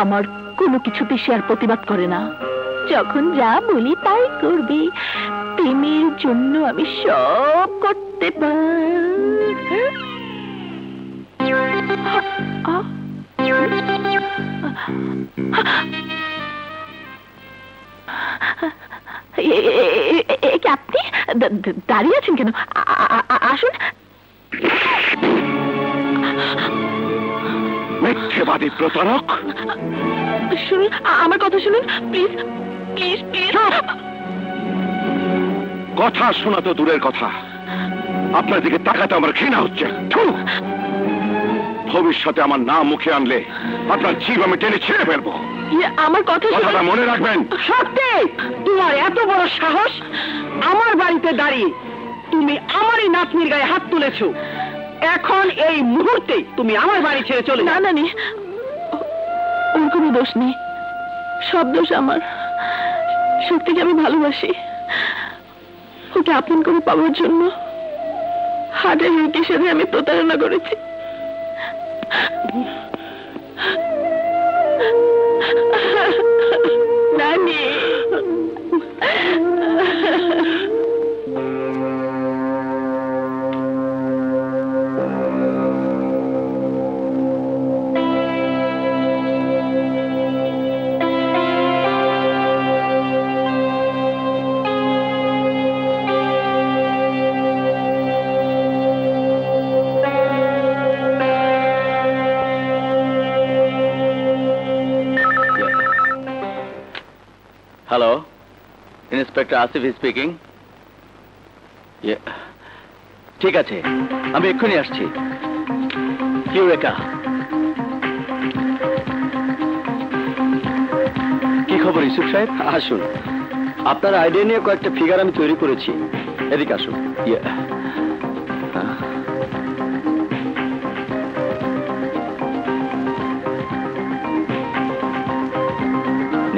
আমার কোনো কিছুতে সে আর প্রতিবাদ করে না। যখন যা বলি তাই করবি। প্রেমের জন্য আমি সব করতে পারি। আপনি দাঁড়িয়ে আছেন কেন? আসুন। মিথ্যেবাদী প্রতারক! শুনুন, আমার কথা শুনুন প্লিজ, প্লিজ প্লিজ। কথা শোনা তো দূরের কথা, আপনার দিকে তাকাতে আমার ঘৃণা হচ্ছে। থু! ভবিষ্যতে আমার নাম মুখে আনলে আপনার জীব আমি টেনে ছেড়ে ফেলবো। আমার কথা কথাটা মনে রাখবেন। সত্যি তোমার এত বড় সাহস! আমার বাড়িতে দাঁড়িয়ে তুমি আমারই নাতনির গায়ে হাত তুলেছো। এখন এই মুহূর্তে তুমি আমার বাড়ি ছেড়ে চলে না না, ওর কোনো দোষ নেই, সব দোষ আমার। শক্তিকে আমি ভালোবাসি। ওকে আপন করে পাওয়ার জন্য হার্টের রোগীর সাথে আমি প্রতারণা করেছি। নানি, হ্যালো, ইন্সপেক্টর আসিফ স্পিকিং। ঠিক আছে, আমি এক্ষুনি আসছি। ইউরেকা, কি খবর ইউসুফ সাহেব? আসুন, আপনার আইডিয়া নিয়ে কয়েকটা ফিগার আমি তৈরি করেছি। এদিকে আসুন।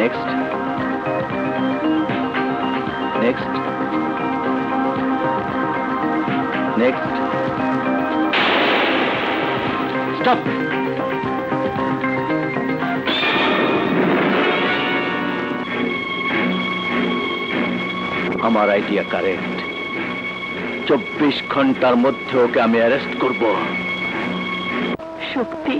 নেক্সট। Next stop. আমার আইডিয়া কারেক্ট। 24 ঘন্টার মধ্যে ওকে আমি অ্যারেস্ট করব। শক্তি,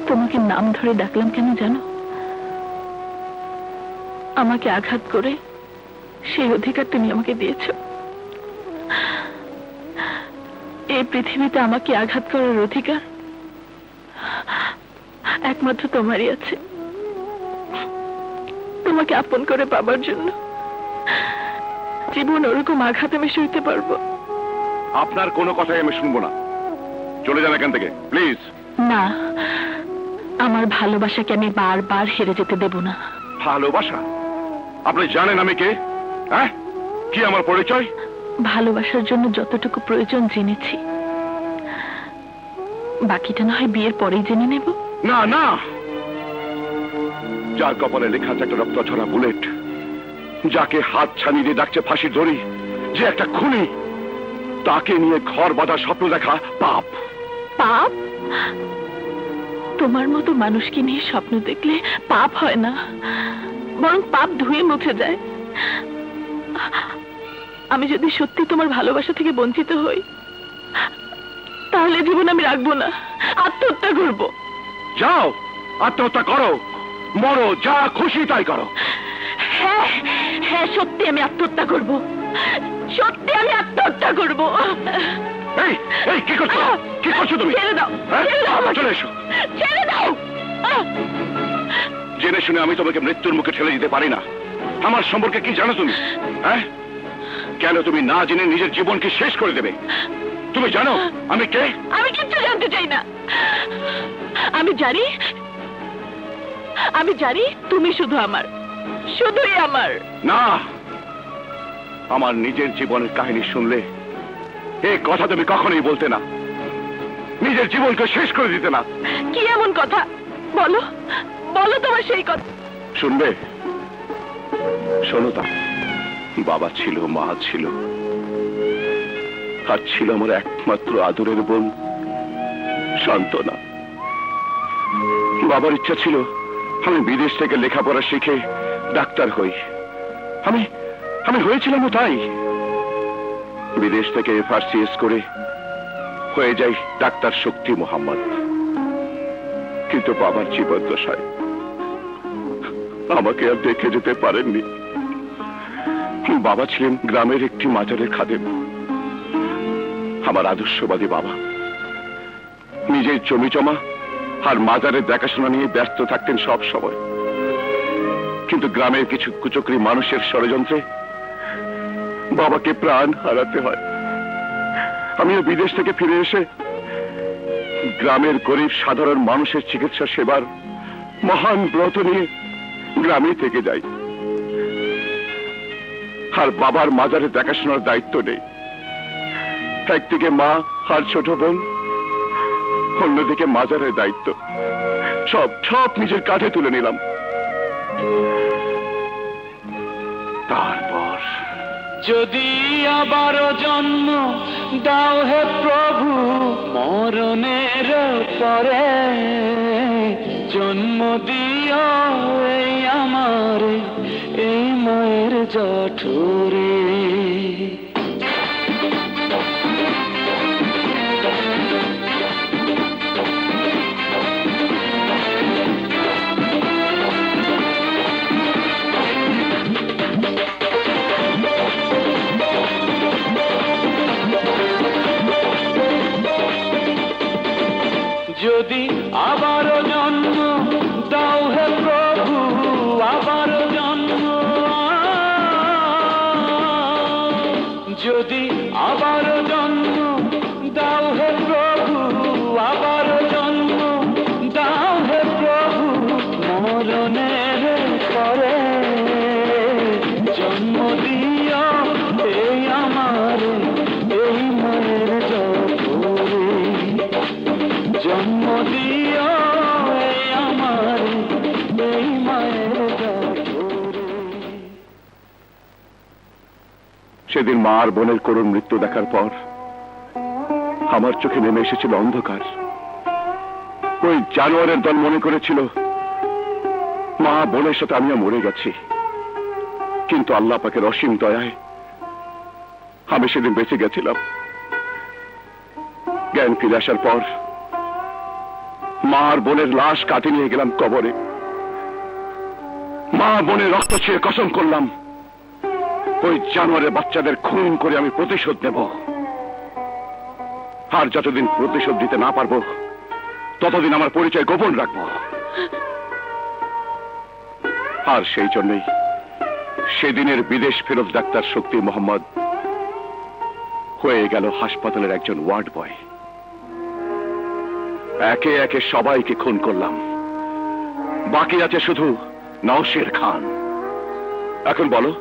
তোমাকে নাম ধরে ডাকলাম কেন জানো? আমাকে আঘাত করে সেই অধিকার তুমি আমাকে দিয়েছো। এই পৃথিবীতে আমাকে আঘাত করার অধিকার একমাত্র তোমারই আছে। তোমাকে আপন করে পাবার জন্য জীবন ওরকম আঘাত আমি সইতে পারবো আপনার কোনো কথাই আমি শুনবো না। চলে যান এখান থেকে প্লিজ। না। আমার ভালোবাসাকে আমি বারবার হেরে যেতে দেব না। ভালোবাসা? আপনি জানেন আমি কে? হ্যাঁ, কি আমার পরিচয়? ভালোবাসার জন্য যতটুকু প্রয়োজন জেনেছি, বাকিটা না হয় বিয়ের পরেই জেনে নেব। না না, যার কপালে লেখা আছে একটা রক্ত ঝরা বুলেট, যাকে হাত ছানিয়ে দিয়ে ডাকছে ফাঁসির দড়ি, যে একটা খুনি, তাকে নিয়ে ঘর বাঁধার স্বপ্ন দেখা পাপ। পাপ? তোমার মতো মানুষকে নিয়ে স্বপ্ন দেখলে পাপ হয় না, বরং পাপ ধুয়ে মুছে যায়। আমি যদি সত্যি তোমার ভালোবাসা থেকে বঞ্চিত হই, তাহলে জীবন আমি রাখবো না, আত্মহত্যা করব। যাও, আত্মহত্যা করো, মরো, যা খুশি তাই করো। হ্যাঁ হ্যাঁ, সত্যি আমি আত্মহত্যা করব, সত্যি আমি আত্মহত্যা করব। এই এই কি করছো? কি করছো তুমি? ছেড়ে দাও, হ্যাঁ? ছেড়ে দাও আমাকে। চলে এসো। ছেড়ে দাও। জেনে শুনে আমি তোমাকে মৃত্যুর মুখে ঠেলে দিতে পারি না। আমার সম্পর্কে কি জানো তুমি? হ্যাঁ, কেন তুমি না জেনে নিজের জীবনকে শেষ করে দেবে? তুমি জানো আমি কে? আমি কিচ্ছু জানতে চাই না। আমি জানি তুমি শুধু আমার, শুধুই আমার। না, আমার নিজের জীবনের কাহিনী শুনলে এই কথা তুমি কখনোই বলতে না, নিজের জীবনকে শেষ করে দিতে না। কি এমন কথা? বলো, বলো তোমার সেই কথা। শুনবে? শোনো তা, বাবা ছিল, মা ছিল, আর ছিল আমার একমাত্র আদরের বোন শান্তনা। বাবার ইচ্ছা ছিল আমি বিদেশ থেকে লেখাপড়া শিখে ডাক্তার হই। আমি হয়েছিলাম তাই। বিদেশ থেকে FRCS করে হয়ে যাই ডাক্তার শক্তি মোহাম্মদ। কিন্তু বাবার জীবদ্দশায় আমাকে আর দেখে যেতে পারেননি। বাবা ছিলেন গ্রামের একটি মাজারের খাদেম। আমার আদর্শবাদী বাবা নিজের জমি জমা আর মাজারের দেখাশোনা নিয়ে ব্যস্ত থাকতেন সব সময়। কিন্তু গ্রামের কিছু কুচক্রী মানুষের ষড়যন্ত্রে বাবাকে প্রাণ হারাতে হয়। আমিও বিদেশ থেকে ফিরে এসে গ্রামের গরিব সাধারণ মানুষের চিকিৎসা সেবার মহান ব্রত নিয়ে গ্রামে থেকে যাই। আর বাবার মাজারে দেখাশোনার দায়িত্ব নেই। একদিকে মা আর ছোট বোন, অন্যদিকে মাজারের দায়িত্ব। সব নিজের কাঁধে তুলে নিলাম। তারপর যদি আবারও জন্ম দাও হে প্রভু মরণের পরে, জন্ম দিও এই আমার এই মায়ের জঠরে। যদি আবারও জন্ম দাও হে প্রভু আবারও জন্ম, যদি আবারও জন্ম দাও হে প্রভু আবারও জন্ম দাও হে প্রভু মরণের পরে, জন্ম দিও এই আমার এই মায়ের জঠরে, জন্ম দিও এই আমার এই মায়ের জঠরে। সেদিন মা আর বোনের করুণ মৃত্যু দেখার পর আমার চোখে নেমে এসেছিল অন্ধকার। ওই জানোয়ারের দল মনে করেছিল মা বোনের সাথে আমিও মরে গেছি, কিন্তু আল্লাহ পাকের অসীম দয়ায় আমি সেদিন বেঁচে গেছিলাম। জ্ঞান ফিরে আসার পর মা আর বোনের লাশ কাটে নিয়ে গেলাম কবরে। মা বোনের রক্ত ছুঁয়ে কসম করলাম ওই জানোয়ারের বাচ্চাদের খুন করে আমি প্রতিশোধ নেব। আর যতদিন প্রতিশোধ দিতে না পারবো ততদিন আমার পরিচয় গোপন রাখবো। আর সেই জন্যই সেদিনের বিদেশ ফেরত ডাক্তার শক্তি মোহাম্মদ হয়ে গেল হাসপাতালের একজন ওয়ার্ড বয়। একে একে সবাইকে খুন করলাম, বাকি আছে শুধু নওশের খান। এখন বলো,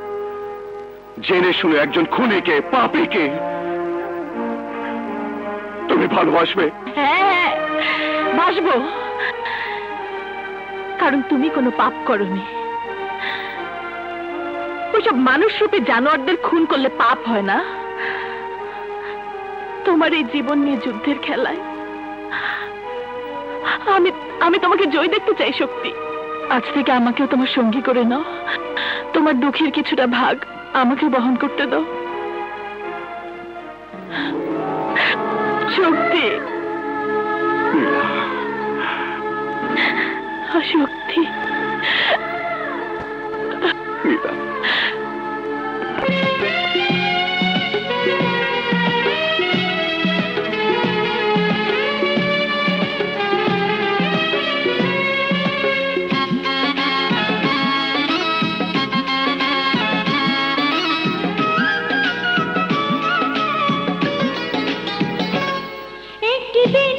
জেনে শুনে একজন খুনিকে, পাপীকে তুমি ভালোবাসবে? হ্যাঁ, বাসবো, কারণ তুমি কোনো পাপ করনি। ওইসব মানুষ রূপে জানোয়ারদের খুন করলে পাপ হয় না। তোমার এই জীবন নিয়ে যুদ্ধের খেলায় আমি তোমাকে জয় দেখতে চাই শক্তি। আজ থেকে আমাকেও তোমার সঙ্গী করে নাও। তোমার দুঃখের কিছুটা ভাগ আমাকে বহন করতে দাও শক্তি। শক্তি, একটি দিন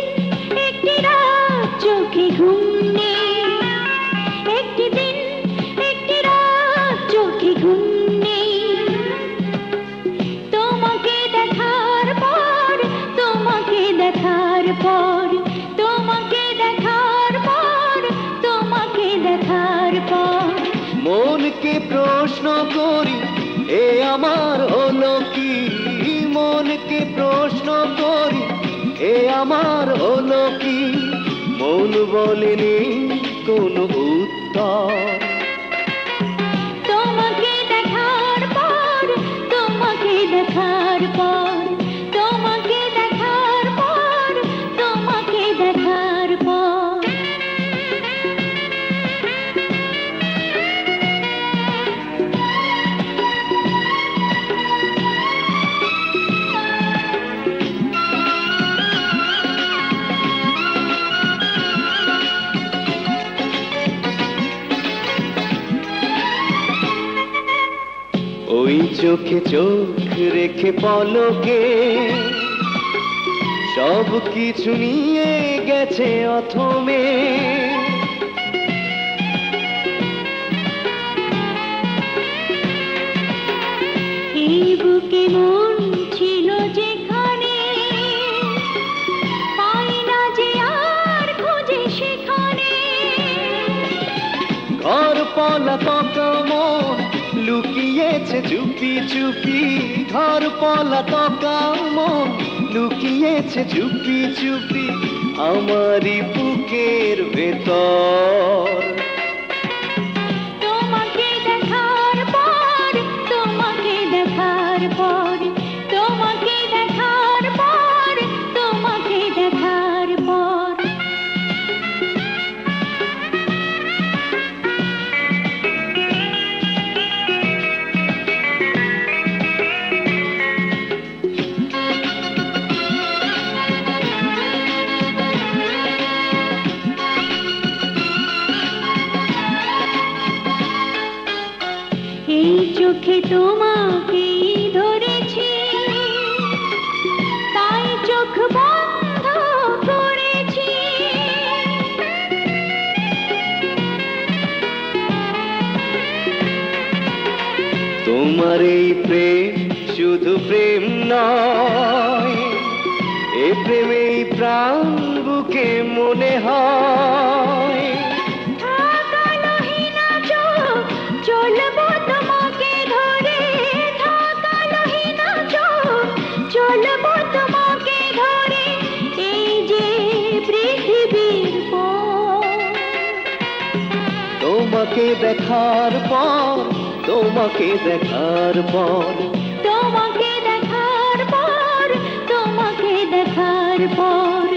একটি রাত চোখে ঘুম নেই, একটি দিন একটি রাত চোখে ঘুম নেই। তোমাকে দেখার পর, তোমাকে দেখার পর, তোমাকে দেখার পর, তোমাকে দেখার পর মনকে প্রশ্ন করি এ আমার হলো কি, মনকে প্রশ্ন করি এ আমার হলো কি, মন বলেনি কোনো উত্তর। তোমাকে দেখার পর, তোমাকে দেখার পর, তোমাকে দেখার পর, তোমাকে দেখার পর ওই চোখে চোখ রেখে পলকে সব কিছু নিয়ে গেছে অথমে। এই বুকে মন ছিল যেখানে, পাই না যে আর খুঁজে সেখানে। ঘর পলাতক মন লুকিয়েছে চুপি চুপি, ঘর পলাতক মন লুকিয়েছে চুপি চুপি আমারই বুকের ভেতর। তোমাকে দেখার পর, তোমাকে দেখার পর, তোমাকে দেখার পর, তোমাকে দেখার পর এই চোখে তোমাকেই ধরেছি, তাই চোখ বন্ধ করেছি। তোমার এই প্রেম শুধু প্রেম নয়, এ প্রেমেই প্রাণ বুকে মনে হয়। থাকালোহীনা চোখ চলবো তোমাকে ধরে, থাকালোহীনা তোমাকে দেখার পর, তোমাকে দেখার পর, তোমাকে দেখার পর, তোমাকে দেখার পর।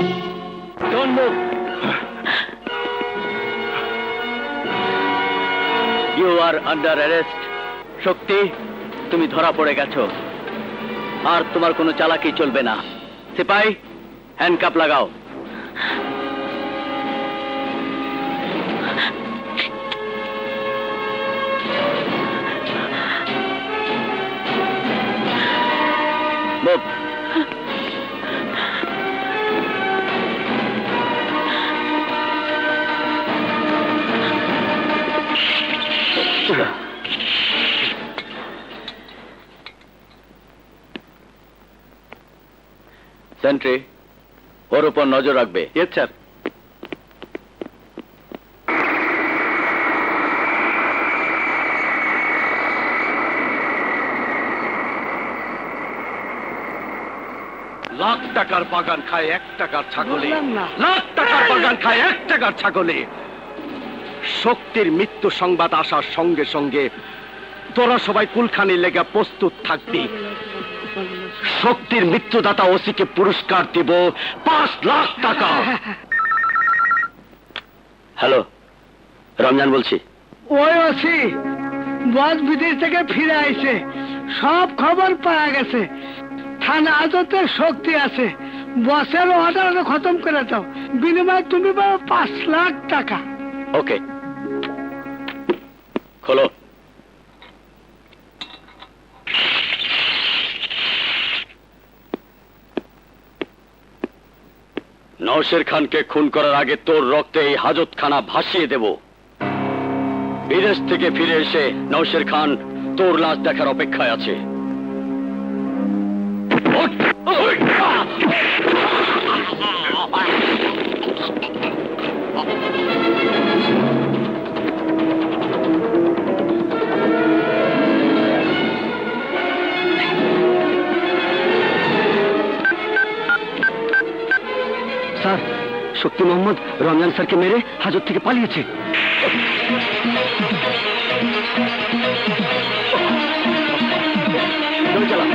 You are under arrest. Shakti, তুমি ধরা পড়ে গেছো, আর তোমার কোনো চালাকি চলবে না। সিপাই, হ্যান্ডকাপ লাগাও। Move. সেন্ট্রি, ওর উপর নজর রাখবে। Yes sir. লাখ টাকার বাগান খায় 1 টাকার ছাগলে, লাখ টাকার বাগান খায় 1 টাকার ছাগলে। শক্তির মৃত্যু সংবাদ আসার সঙ্গে সঙ্গে তোরা সবাই কুলখানি লেগে প্রস্তুত থাকবি। শক্তির মৃত্যুদাতা ওসিকে পুরস্কার দিব 5 লাখ টাকা। হ্যালো, রমজান বলছি। ওই আছি, বস বিদেশ থেকে ফিরে আইছে, সব খবর পাওয়া গেছে। থানা আদতে শক্তি আছে, বসের অর্ডার খতম করে দাও, বিনিময়ে তুমি পাবে 5 লাখ টাকা। ওকে, খোলো। নওশের খানকে খুন করার আগে তোর রক্তে এই হাজতখানা ভাসিয়ে দেব। বিদেশ থেকে ফিরে এসে নওশের খান তোর লাশ দেখার অপেক্ষায় আছে। ওঠ! ওঠ! স্যার, শক্তি মোহাম্মদ রমজান স্যারকে মেরে হাজত থেকে পালিয়েছে। চালা।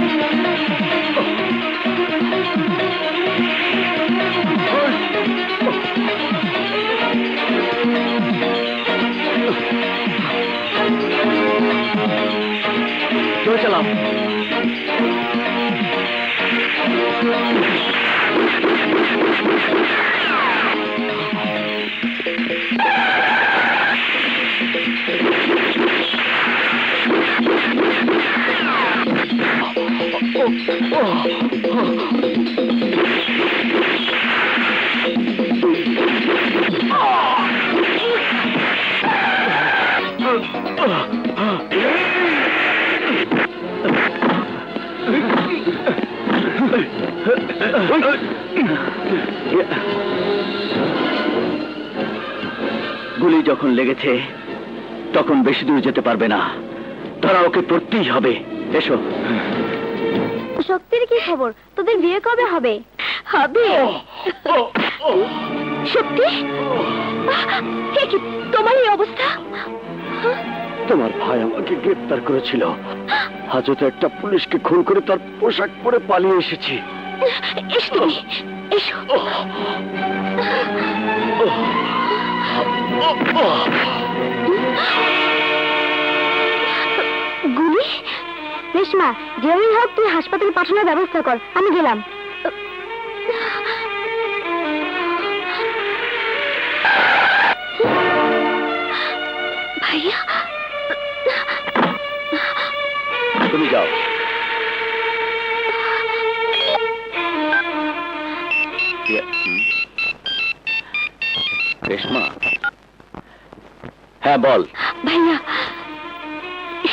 চালাও। গুলি যখন লেগেছে তখন বেশি দূর যেতে পারবে না, ধরা ওকে পড়তেই হবে। এসো। শক্তির কি খবর? তোদের বিয়ে কবে হবে? হবে। শক্তি, এ কি তোমার এই অবস্থা? তোমার ভাই আমাকে গ্রেফতার করেছিল, হাজতে একটা পুলিশকে খুন করে তার পোশাক পরে পালিয়ে এসেছি। এসো তুমি, এসো। গুলি? রেশমা, যেভাবেই হোক তুই হাসপাতালে পাঠানোর ব্যবস্থা কর, আমি গেলাম। ভাইয়া, তুমি যাও। রেশমা, হ্যাঁ বল। ভাইয়া,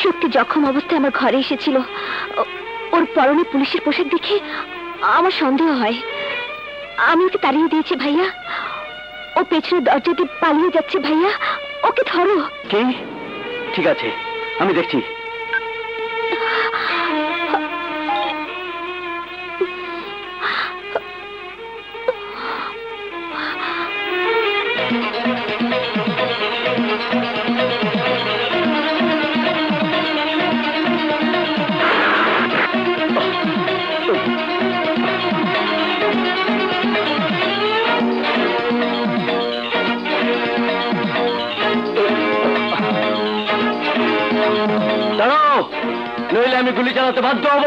শক্তি জখম অবস্থায় আমার ঘরে এসেছিল। ওর পরনে পুলিশের পোশাক দেখে আমার সন্দেহ হয়। আমি ওকে তাড়িয়ে দিয়েছি ভাইয়া। ও পেছনে দরজা দিয়ে পালিয়ে যাচ্ছে ভাইয়া, ওকে ধরো। কি? ঠিক আছে, আমি দেখছি। দাঁড়াও, নইলে আমি গুলি চালাতে বাধ্য হব।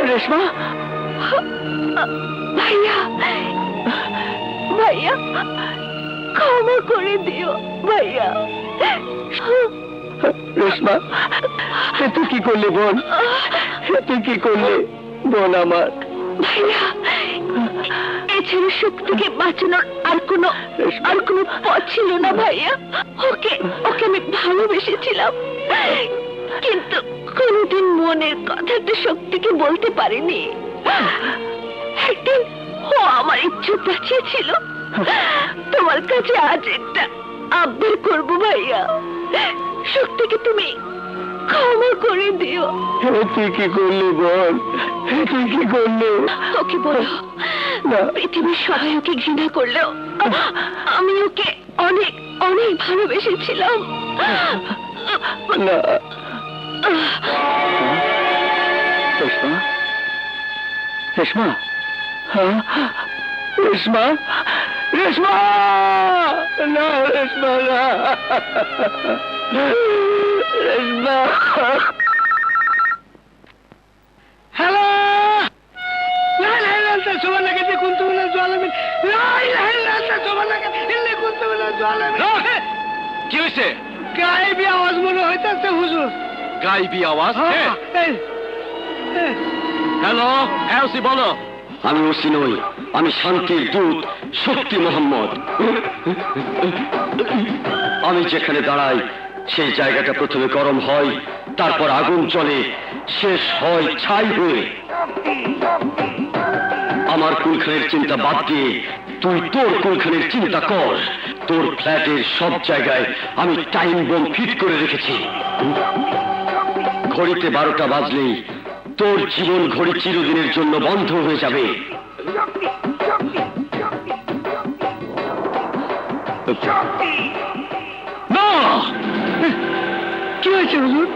রেশমা, ভাইয়া ভাইয়া ক্ষমা করে দিও ভাইয়া। রেশমা, তুই কি করলি বোন? তুই কি করলি বোন আমার? ভাইয়া, এছাড়া শক্তিকে বাঁচানোর আর কোনো পথ ছিল না ভাইয়া। ওকে আমি ভালোবেসেছিলাম, কিন্তু কোনোদিন মনের কথাটা শক্তিকে বলতে পারিনি। একদিন ও আমার ইচ্ছে বাঁচিয়েছিল। তোমার কাছে আজ একটা আবদার করবো ভাইয়া, শক্তিকে তুমি ক্ষমা করে দিও। তুই কি করলি বোন? তুই কি করলি? ওকে বলো, পৃথিবীর সবাই ওকে ঘৃণা করলেও আমি ওকে অনেক অনেক ভালোবেসেছিলাম। না রেশমা, রেশমা, হ্যাঁ রেশমা, রেশমা, না রেশমা, না রেশমা। হ্যালো, কি হয়েছে? গায়েবী আওয়াজ মনে হইতেছে হুজুর। গাইবি আওয়াজ? হ্যালো, হ্যাঁ ওসি বলো। আমি ওসি নই, আমি শান্তির দূত শক্তি মোহাম্মদ। আমি যেখানে দাঁড়াই সেই জায়গাটা প্রথমে গরম হয়, তারপর আগুন জ্বলে, শেষ হয় ছাই হয়ে। আমার কুলখানের চিন্তা বাদ দিয়ে তুই তোর কুলখানের চিন্তা কর। তোর ফ্ল্যাটের সব জায়গায় আমি টাইম বোম ফিট করে রেখেছি। ঘড়িতে 12টা বাজলেই তোর জীবন ঘড়ি চিরদিনের জন্য বন্ধ হয়ে যাবে। না, কি হয়েছে হুজুর?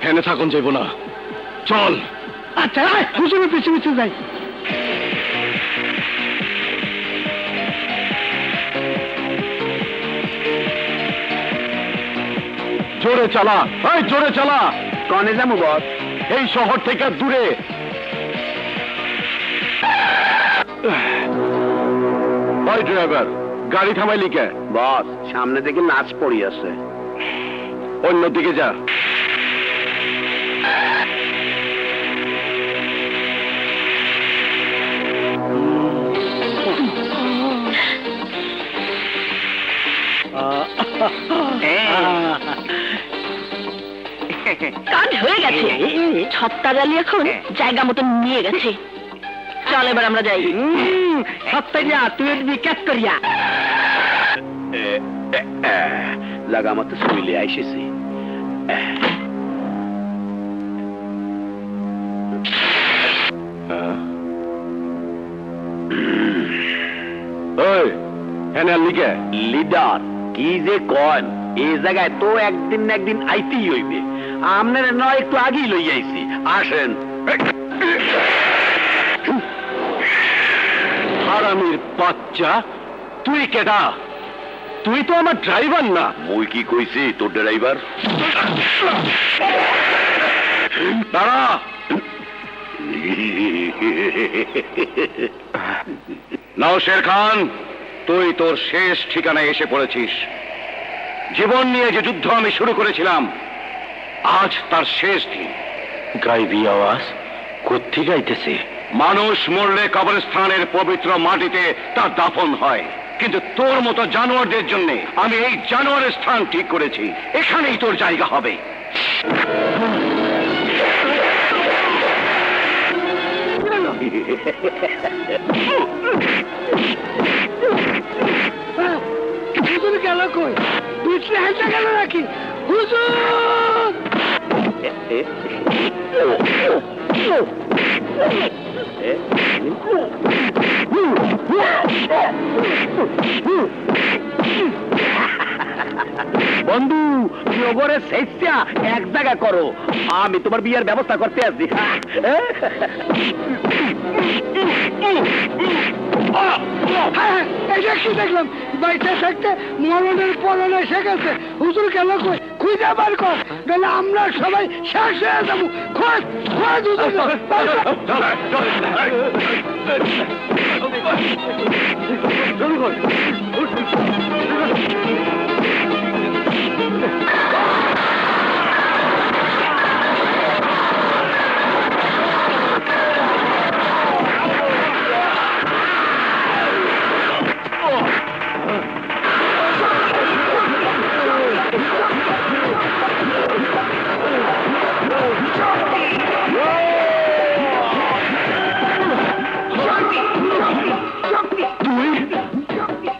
হেনে থাকুন যাইব না, চল। আচ্ছা, হুজুরের পিছু পিছু যাই। জোরে চালা, এই জোরে চালা। কনে যাবো বস? এই শহর থেকে দূরে। ওই ড্রাইভার, গাড়ি থামাইলি কে? বস, সামনে থেকে নাচ পড়ি আছে। অন্যদিকে যা। কাজ হয়ে গেছে, ছত্তা জালি এখন জায়গা মতন নিয়ে গেছে। চল এবার আমরা যাই। সত্তা তুই বিকাশ করিয়া লাগা মতো শুইলে আইসেছি। ওই এনে লিখে লিডার কি যে কন, এই জায়গায় তো একদিন না একদিন আইতেই হইবে। আপনার নয় একটু আগেই লই আইছি, আসেন। হারামির বাচ্চা, তুই কেডা? তুই তো আমার ড্রাইভার না। মুই কি কইছি তোর ড্রাইভার? দাঁড়া। নওশের খান, তুই তোর শেষ ঠিকানায় এসে পড়েছিস। জীবন নিয়ে যে যুদ্ধ আমি শুরু করেছিলাম, আজ তার শেষ দিন। গাইবি আওয়াজ কোত্থেকে আইতেছে? মানুষ মরলে কবরস্থানের পবিত্র মাটিতে তার দাফন হয়, কিন্তু তোর মতো জানোয়ারদের জন্য আমি এই জানোয়ারের স্থান ঠিক করেছি। এখানেই তোর জায়গা হবে। হুজুর গেল কই? পিছলে হাঁটা গেল নাকি? হুজুর! বন্ধু নগরের শেষটা এক জায়গা করো, আমি তোমার বিয়ের ব্যবস্থা করতে আসছি। হ্যাঁ, এটা কি দেখলাম বাইতে থাকতে মরণের পরন এসে গেছে। হুজুর গেল কই, খুঁজে বার কর, নাহলে আমরা সবাই শেষ হয়ে যাবো। খোঁজ খোঁজ হুজুর, বার কর।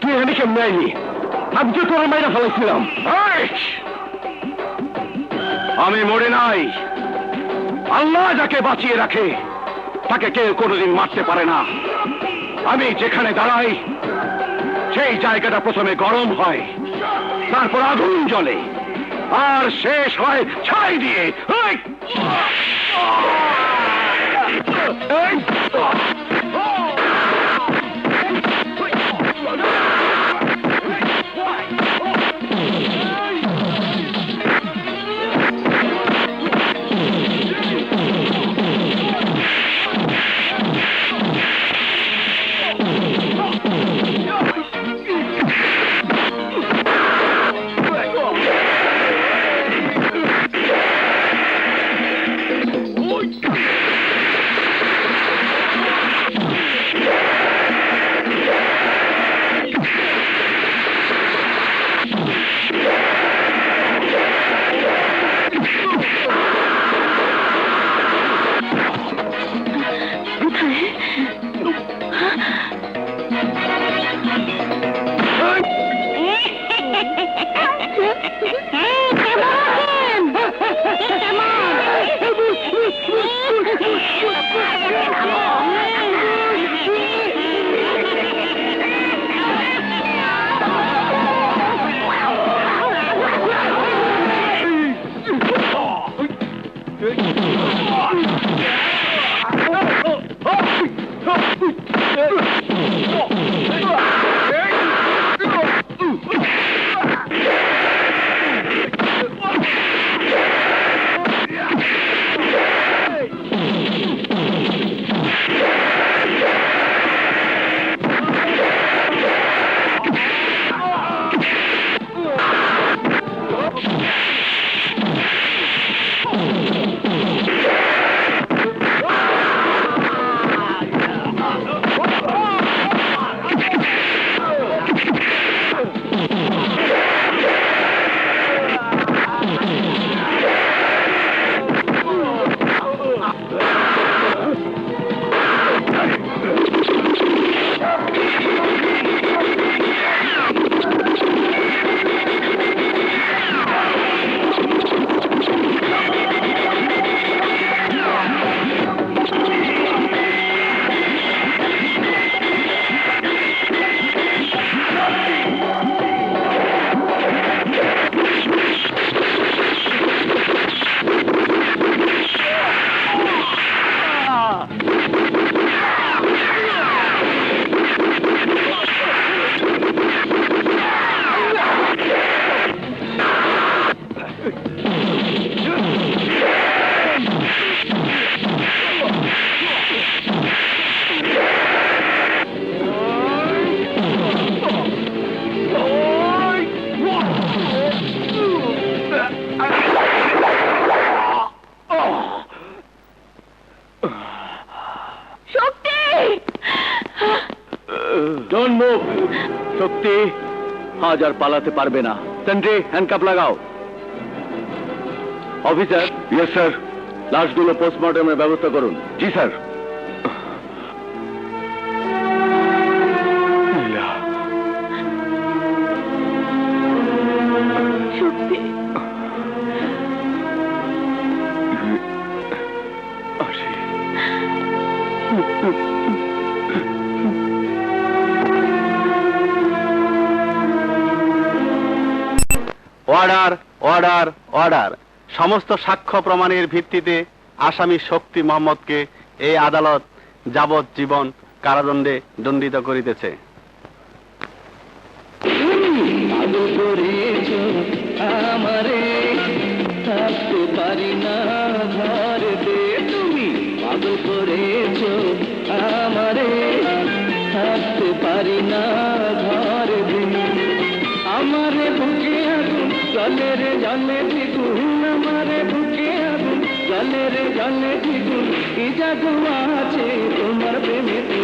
তুই এখানে কেমন আইলি? আমি তো তোর মাইরা ফেলাইছিলাম। আমি মরে নাই। আল্লাহ যাকে বাঁচিয়ে রাখে তাকে কেউ কোনোদিন মারতে পারে না। আমি যেখানে দাঁড়াই সেই জায়গাটা প্রথমে গরম হয়, তারপর আগুন জ্বলে, আর শেষ হয় ছাই দিয়ে। Don't move. শক্তি আজ আর পালাতে পারবে না। সেন্ট্রি, হ্যান্ডকাপ লাগাও। অফিসার। Yes sir. লাশগুলো পোস্টমর্টমের ব্যবস্থা করুন। জি sir. Shakti, order order order. সমস্ত সাক্ষ্য প্রমাণের ভিত্তিতে আসামি শক্তি মোহাম্মদকে এই আদালত যাবজ্জীবন কারাদণ্ডে দণ্ডিত করিতেছে। পাগল করেছ আমারে, থাকতে পারি না ঘরেতে। তুমি পাগল করেছ আমারে, থাকতে পারি না ঘরেতে। আমারে বুকে আগুন জলে রে জলে দ্বিগুণ, আমারে বুকে আগুন জলে রে জলে দ্বিগুণ। কি জাদু আছে তোমার প্রেমেতে।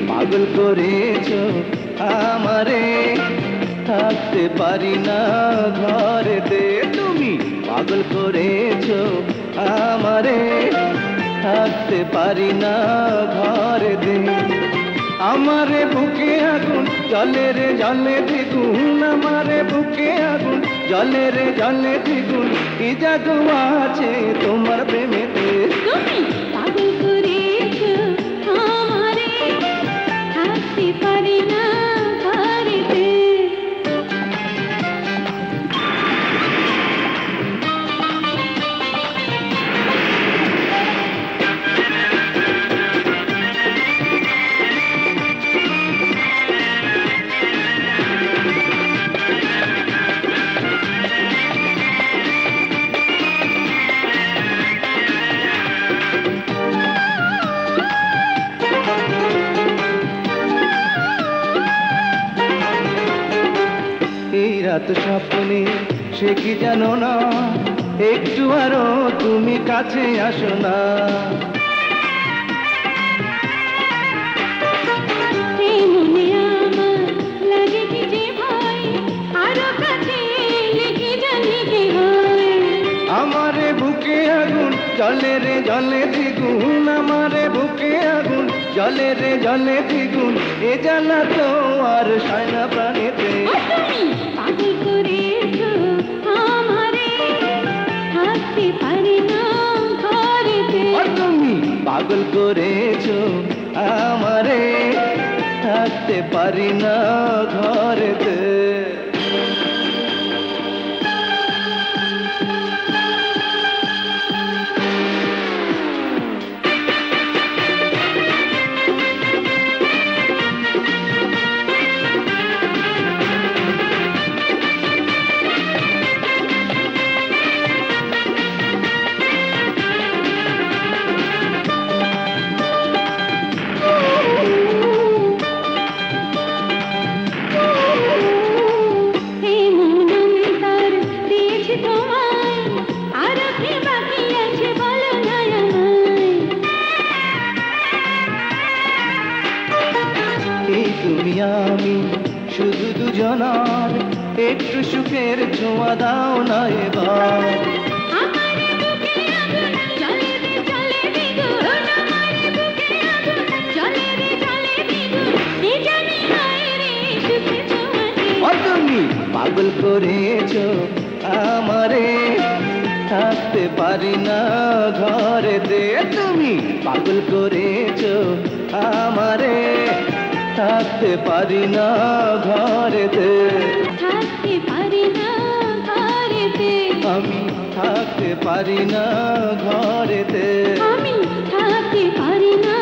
পাগল করেছ আমারে, থাকতে পারি না ঘরেতে। তুমি পাগল করেছ আমারে, থাকতে পারি না ঘরেতে। আমারে বুকে আগুন জলে রে জলে দ্বিগুণ, আমারে বুকে আগুন জলে রে জলে দ্বিগুণ। কি জাদু আছে তোমার প্রেমেতে। পাগল করেছ আমারে, থাকতে পারি না ঘরেতে। এই রাত স্বপ্নে সে কি জানো না, একটু আরো তুমি কাছে আসো না। মনে আমার লাগে কি যে ভয়, আরো কাছে লেগে জানি কি হয়। আমারে বুকে আগুন জলে রে জলে দ্বিগুণ, আমারে বুকে আগুন জলে রে জলে দ্বিগুণ। এ জ্বালা তো আর সায় না প্রাণেতে। পাগল করেছ আমারে, থাকতে পারি না ঘরেতে। তুমি পাগল করেছ আমারে, থাকতে পারি না ঘরেতে। তুমি আমি শুধু দুজনার, একটু সুখের ছোঁয়া দাও না এবার। তুমি পাগল করেছ আমারে, থাকতে পারি না ঘরেতে। তুমি পাগল করেছ আমারে, থাকতে পারি না ঘরেতে। থাকতে পারি না ঘরেতে। আমি থাকতে পারি না ঘরেতে। আমি থাকতে পারি না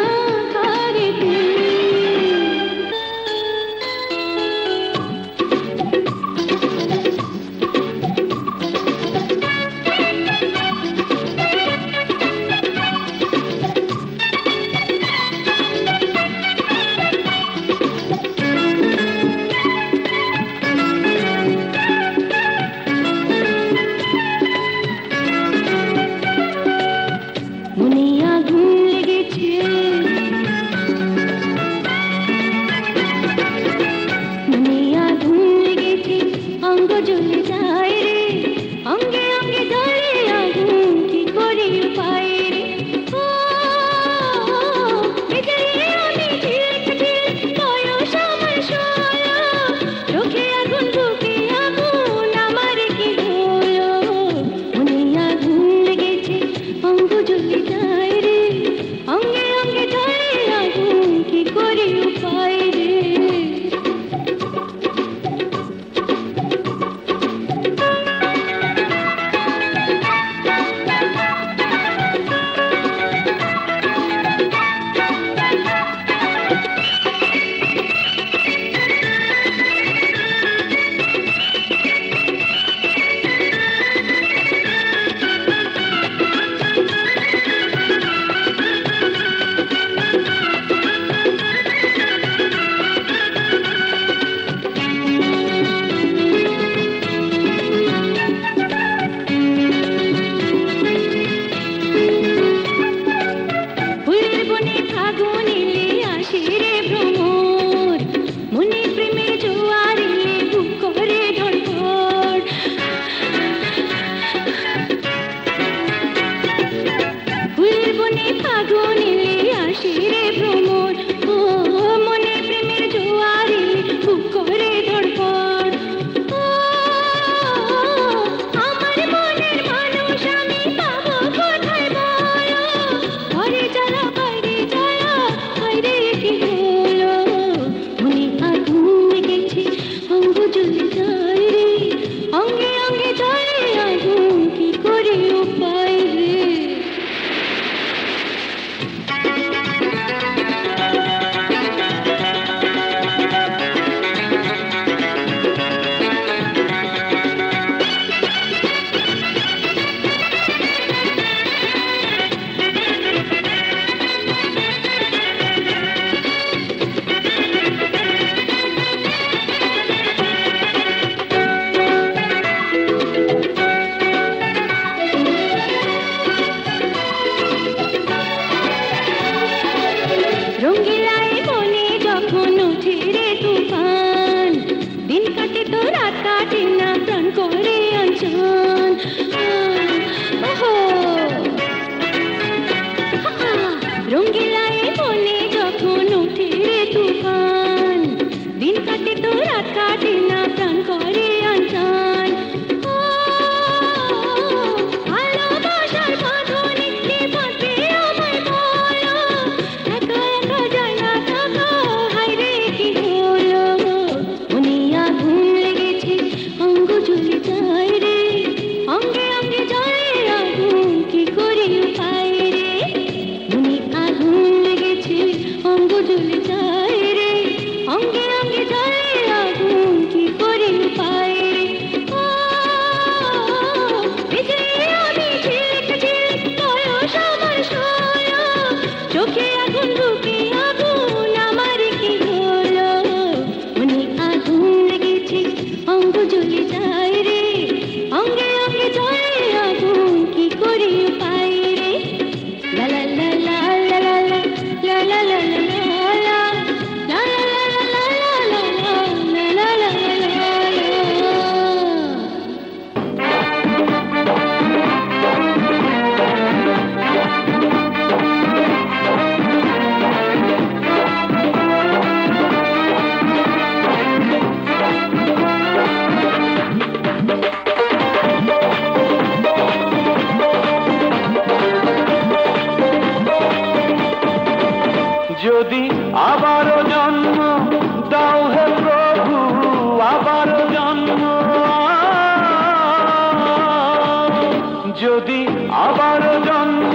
আবার জন্ম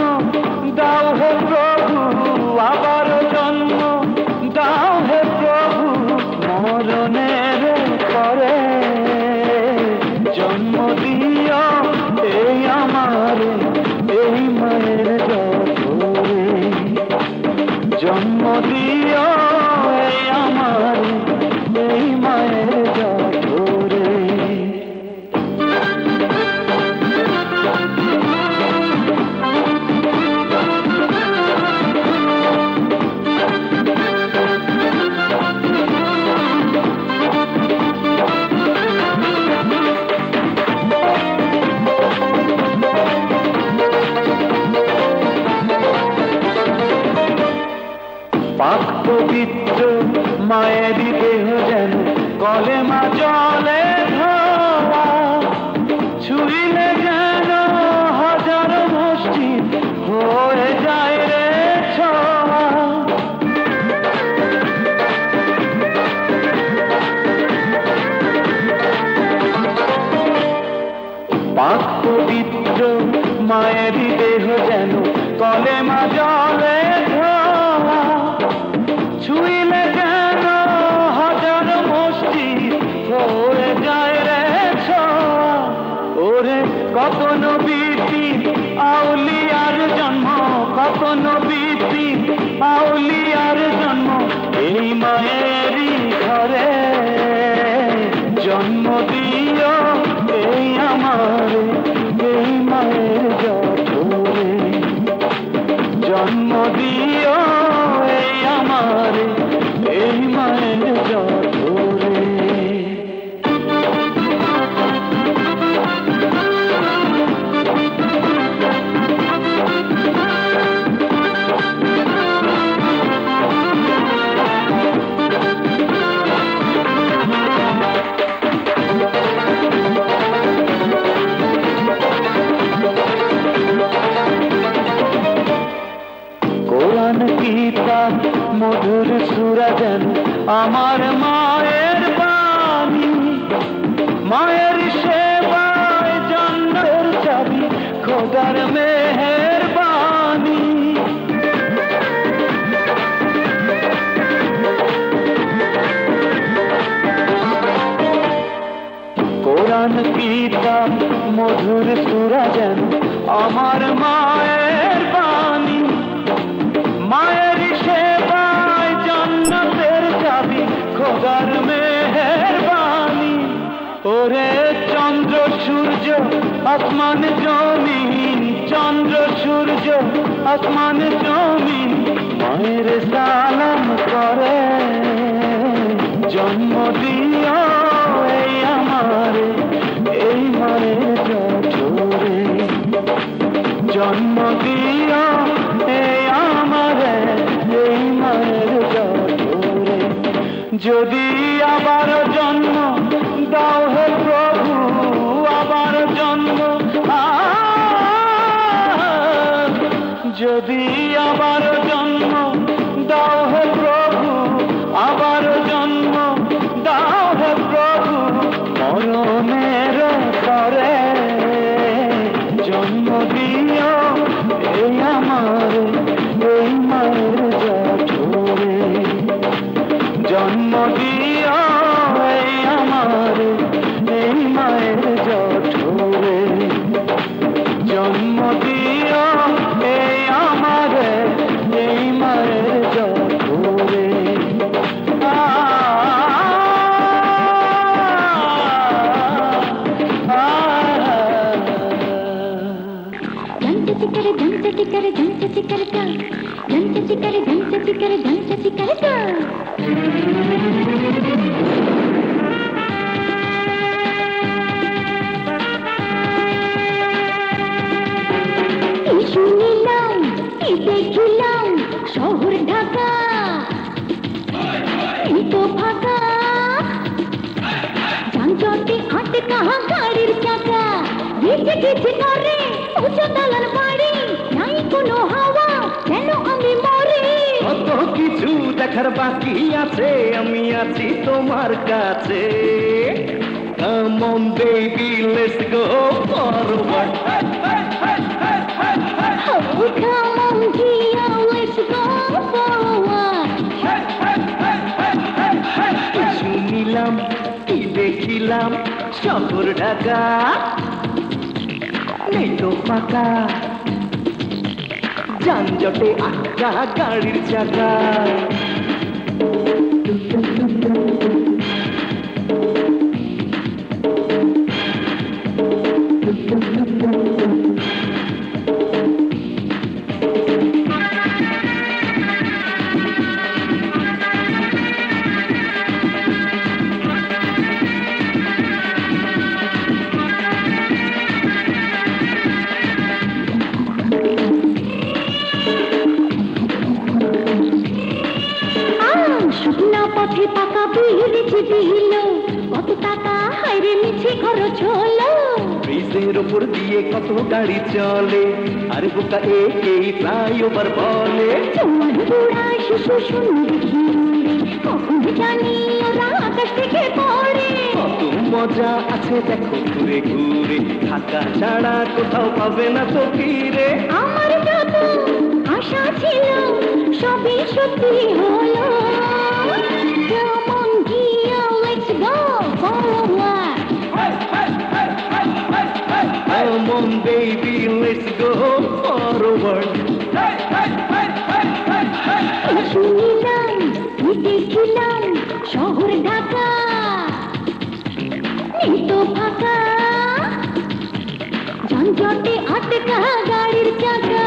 দাও হে প্রভু, আবার জন্ম দাও হে প্রভু, মরণের পরে জন্ম দিও এই আমার এই মায়ের জঠরে, জন্ম দিও এই আমার এই মায়ের জঠরে। পাক পবিত্র মায়েরই দেহ যেন কলেমা জলে ধোয়া, ছুঁইলে যেন হাজার মসজিদ হয়ে যায় রে ছোঁয়া। পাক পবিত্র মায়েরই দেহ যেন কলেমা জলে ধোয়া, ছুঁইলে যেন হাজার মসজিদ হয়ে যায় রে ছোঁয়া। ওরে কত নবীতি আউলিয়ার জন্ম, কত নবীতি আউলিয়ার জন্ম এই মায়েরই ঘরে, জন্ম দিও এই আমার এই মায়ের জঠরে, জন্ম দিও এই আমার এই মায়ের জঠরে। কোরআন কিতাব মধুর সূরা যেন আমার মায়ের বাণী, মায়ের সেবায় জান্নাতের চাবি খোদার মেহেরবানি। কোরআন কিতাব মধুর সূরা যেন আমার মায়ের বাণী, মায়ের সেবায় জান্নাতের চাবি খোদার মেহেরবানি। ওরে চন্দ্র সূর্য আসমান জমিন, চন্দ্র সূর্য আসমান জমিন মায়ের সালাম করে, জন্ম দিও এই আমার এই মায়ের জঠরে, জন্ম দিও এই আমার এই মায়ের জঠরে। যদি আবার জন্ম দাও হে প্রভু, আবার জন্ম যদি আবার জন্ম দাও হে প্রভু, আবার জন্ম দাও হে প্রভু, মরণের পরে জন্ম দিও এই আমার এই মায়ের জঠরে, জন্ম দিও এই আমার এই মায়ের জঠরে, জন্ম দিও এই আমার এই মায়ের জঠরে। শুনিলাম দেখিলাম শহর ঢাকা তো ফাঁকা, যানজটে আটকা গাড়ির চাকা, ভিজে গেছে ঘরে উঁচু দালান বাড়ি, নাই কোনো হাওয়া যেন আমি মরে। কত কিছু দেখার বাকি আছে, আমি আছি তোমার কাছে। Come on baby, let's go forward. ছিলাম শহর ঢাকা, নেই তো ফাঁকা, যানজটে আটকা গাড়ির চাকা। শুকনা পথে পাকা বিহিরেছে বিহিল, কত টাকা হাইরে মিছে খরচ হলো। ব্রিজের উপর দিয়ে কত গাড়ি চলে, আর বোকা একেই ফ্লাইওভার বলে। জোয়ান বুড়া শিশু শূন্য দেখি উড়ে, কখন জানি ওরা আকাশ থেকে পড়ে। কত মজা আছে দেখো ঘুরে ঘুরে, ঢাকা ছাড়া কোথাও পাবে না তো ফিরে। আমার যত আশা ছিল সবই সত্যি হলো। Come on, Gia, let's go for a walk. Come on baby, let's go forward. শুনিলাম দেখেছিলাম শহর ঢাকা, নেই তো ফাঁকা, যানজটে আটকা গাড়ির চাকা।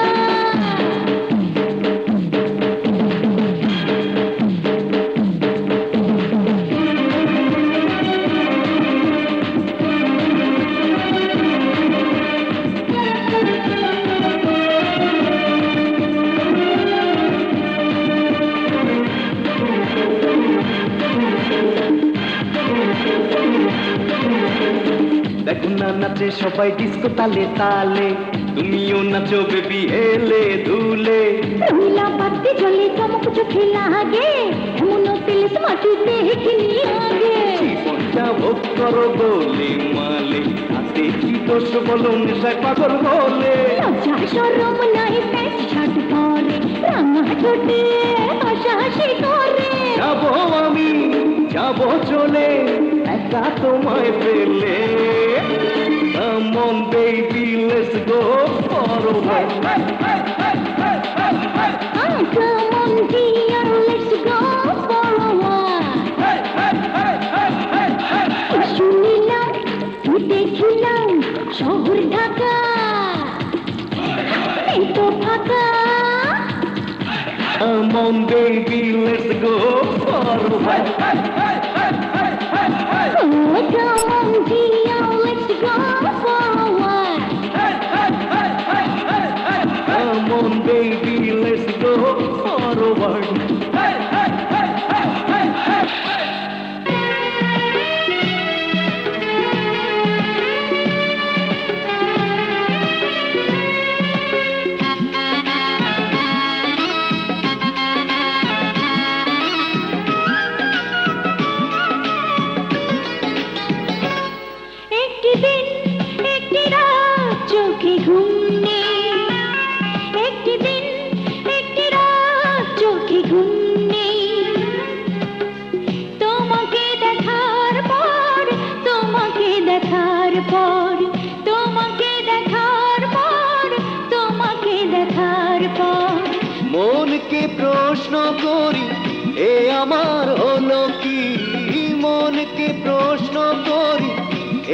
দেখো না নাচে সবাই ডিস্কো তালে তালে, তুমিও নাচো বেবি হেলে দুলে। রঙিলা বাতি জ্বলে চমক চোখে লাগে, এমন পেলেস মাটিতে হেঁটে আগে। জীবনটা ভোগ করো গোলে মালে, হাতে কি দোষ বলো নেশায় পাগল হলে। লজ্জায় শরম নাই প্যান্ট শার্ট পরে, রান্না ঠোঁটে হাসাহাসি করে। যাবো আমি যাবো চলে একা তোমায় পেলে। Come on baby, let's go forward. Come on dear, let's go for a walk. শুনিলাম দেখছিলাম শহর ঢাকা, এই তো ফাঁকা। Come on baby, let's go forward. Oh, come on dear, let's go for a walk. Come on baby, let's go forward. একটি দিন একটি রাত চোখে ঘুম নেই, একটি দিন একটি রাত চোখে ঘুম নেই। তোমাকে দেখার পর, তোমাকে দেখার পর, তোমাকে দেখার পর, তোমাকে দেখার পর। মনকে প্রশ্ন করি এ আমার হলো কি, মনকে প্রশ্ন করি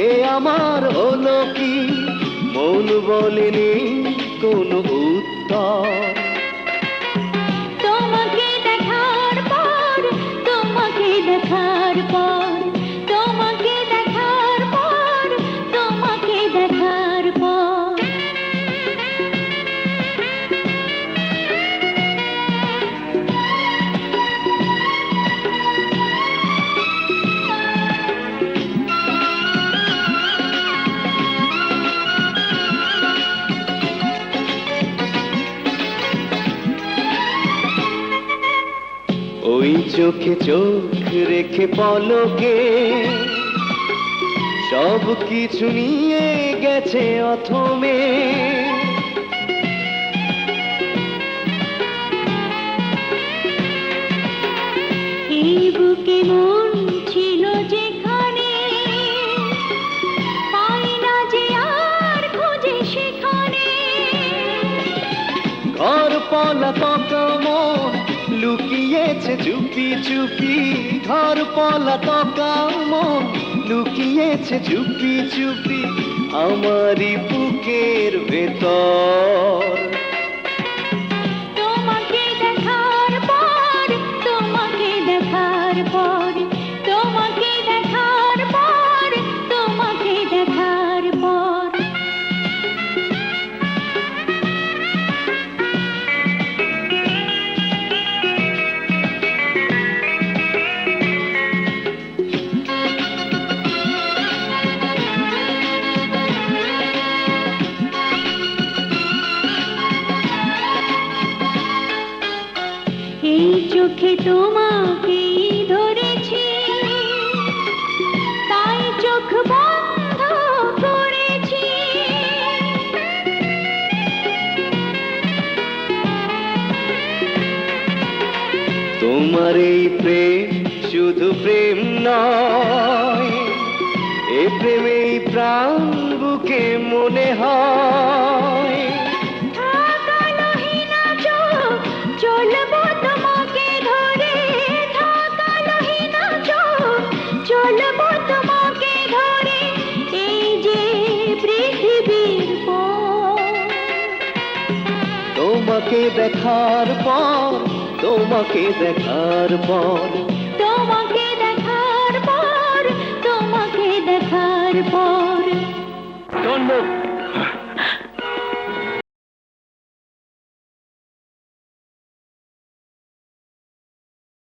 এ আমার হলো কি। মন বলেনি কোনো উত্তর। তোমাকে দেখার পর, তোমাকে দেখার পর, তোমাকে দেখার পর, তোমাকে দেখার পর। ওই চোখে চোখ রেখে পলকে সব কিছু নিয়ে গেছে অথমে। এই বুকে মন ছিল যেখানে, পলাতক মন লুকিয়েছে চুপি চুপি, ঘর পলাতক মন লুকিয়েছে চুপি চুপি আমারই বুকের ভেতর। তোমাকে দেখার পর, তোমাকে দেখার পর, তোমাকে দেখার পর, তোমাকে দেখার পর। এই চোখে তোমাকেই ধরেছি, তাই চোখ বন্ধ করেছি। তোমার এই প্রেম শুধু প্রেম নয়, এ প্রেমেই প্রাণ বুকে মনে হয়। থাকালোহীনা চোখ চলবো তোমাকে ধরে, থাকালোহীনা চোখ চলবো তোমাকে ধরে, এই যে পৃথিবীর পর। তোমাকে দেখার পর, তোমাকে দেখার পর, তোমাকে দেখার পর, তোমাকে দেখার পর। Don't move.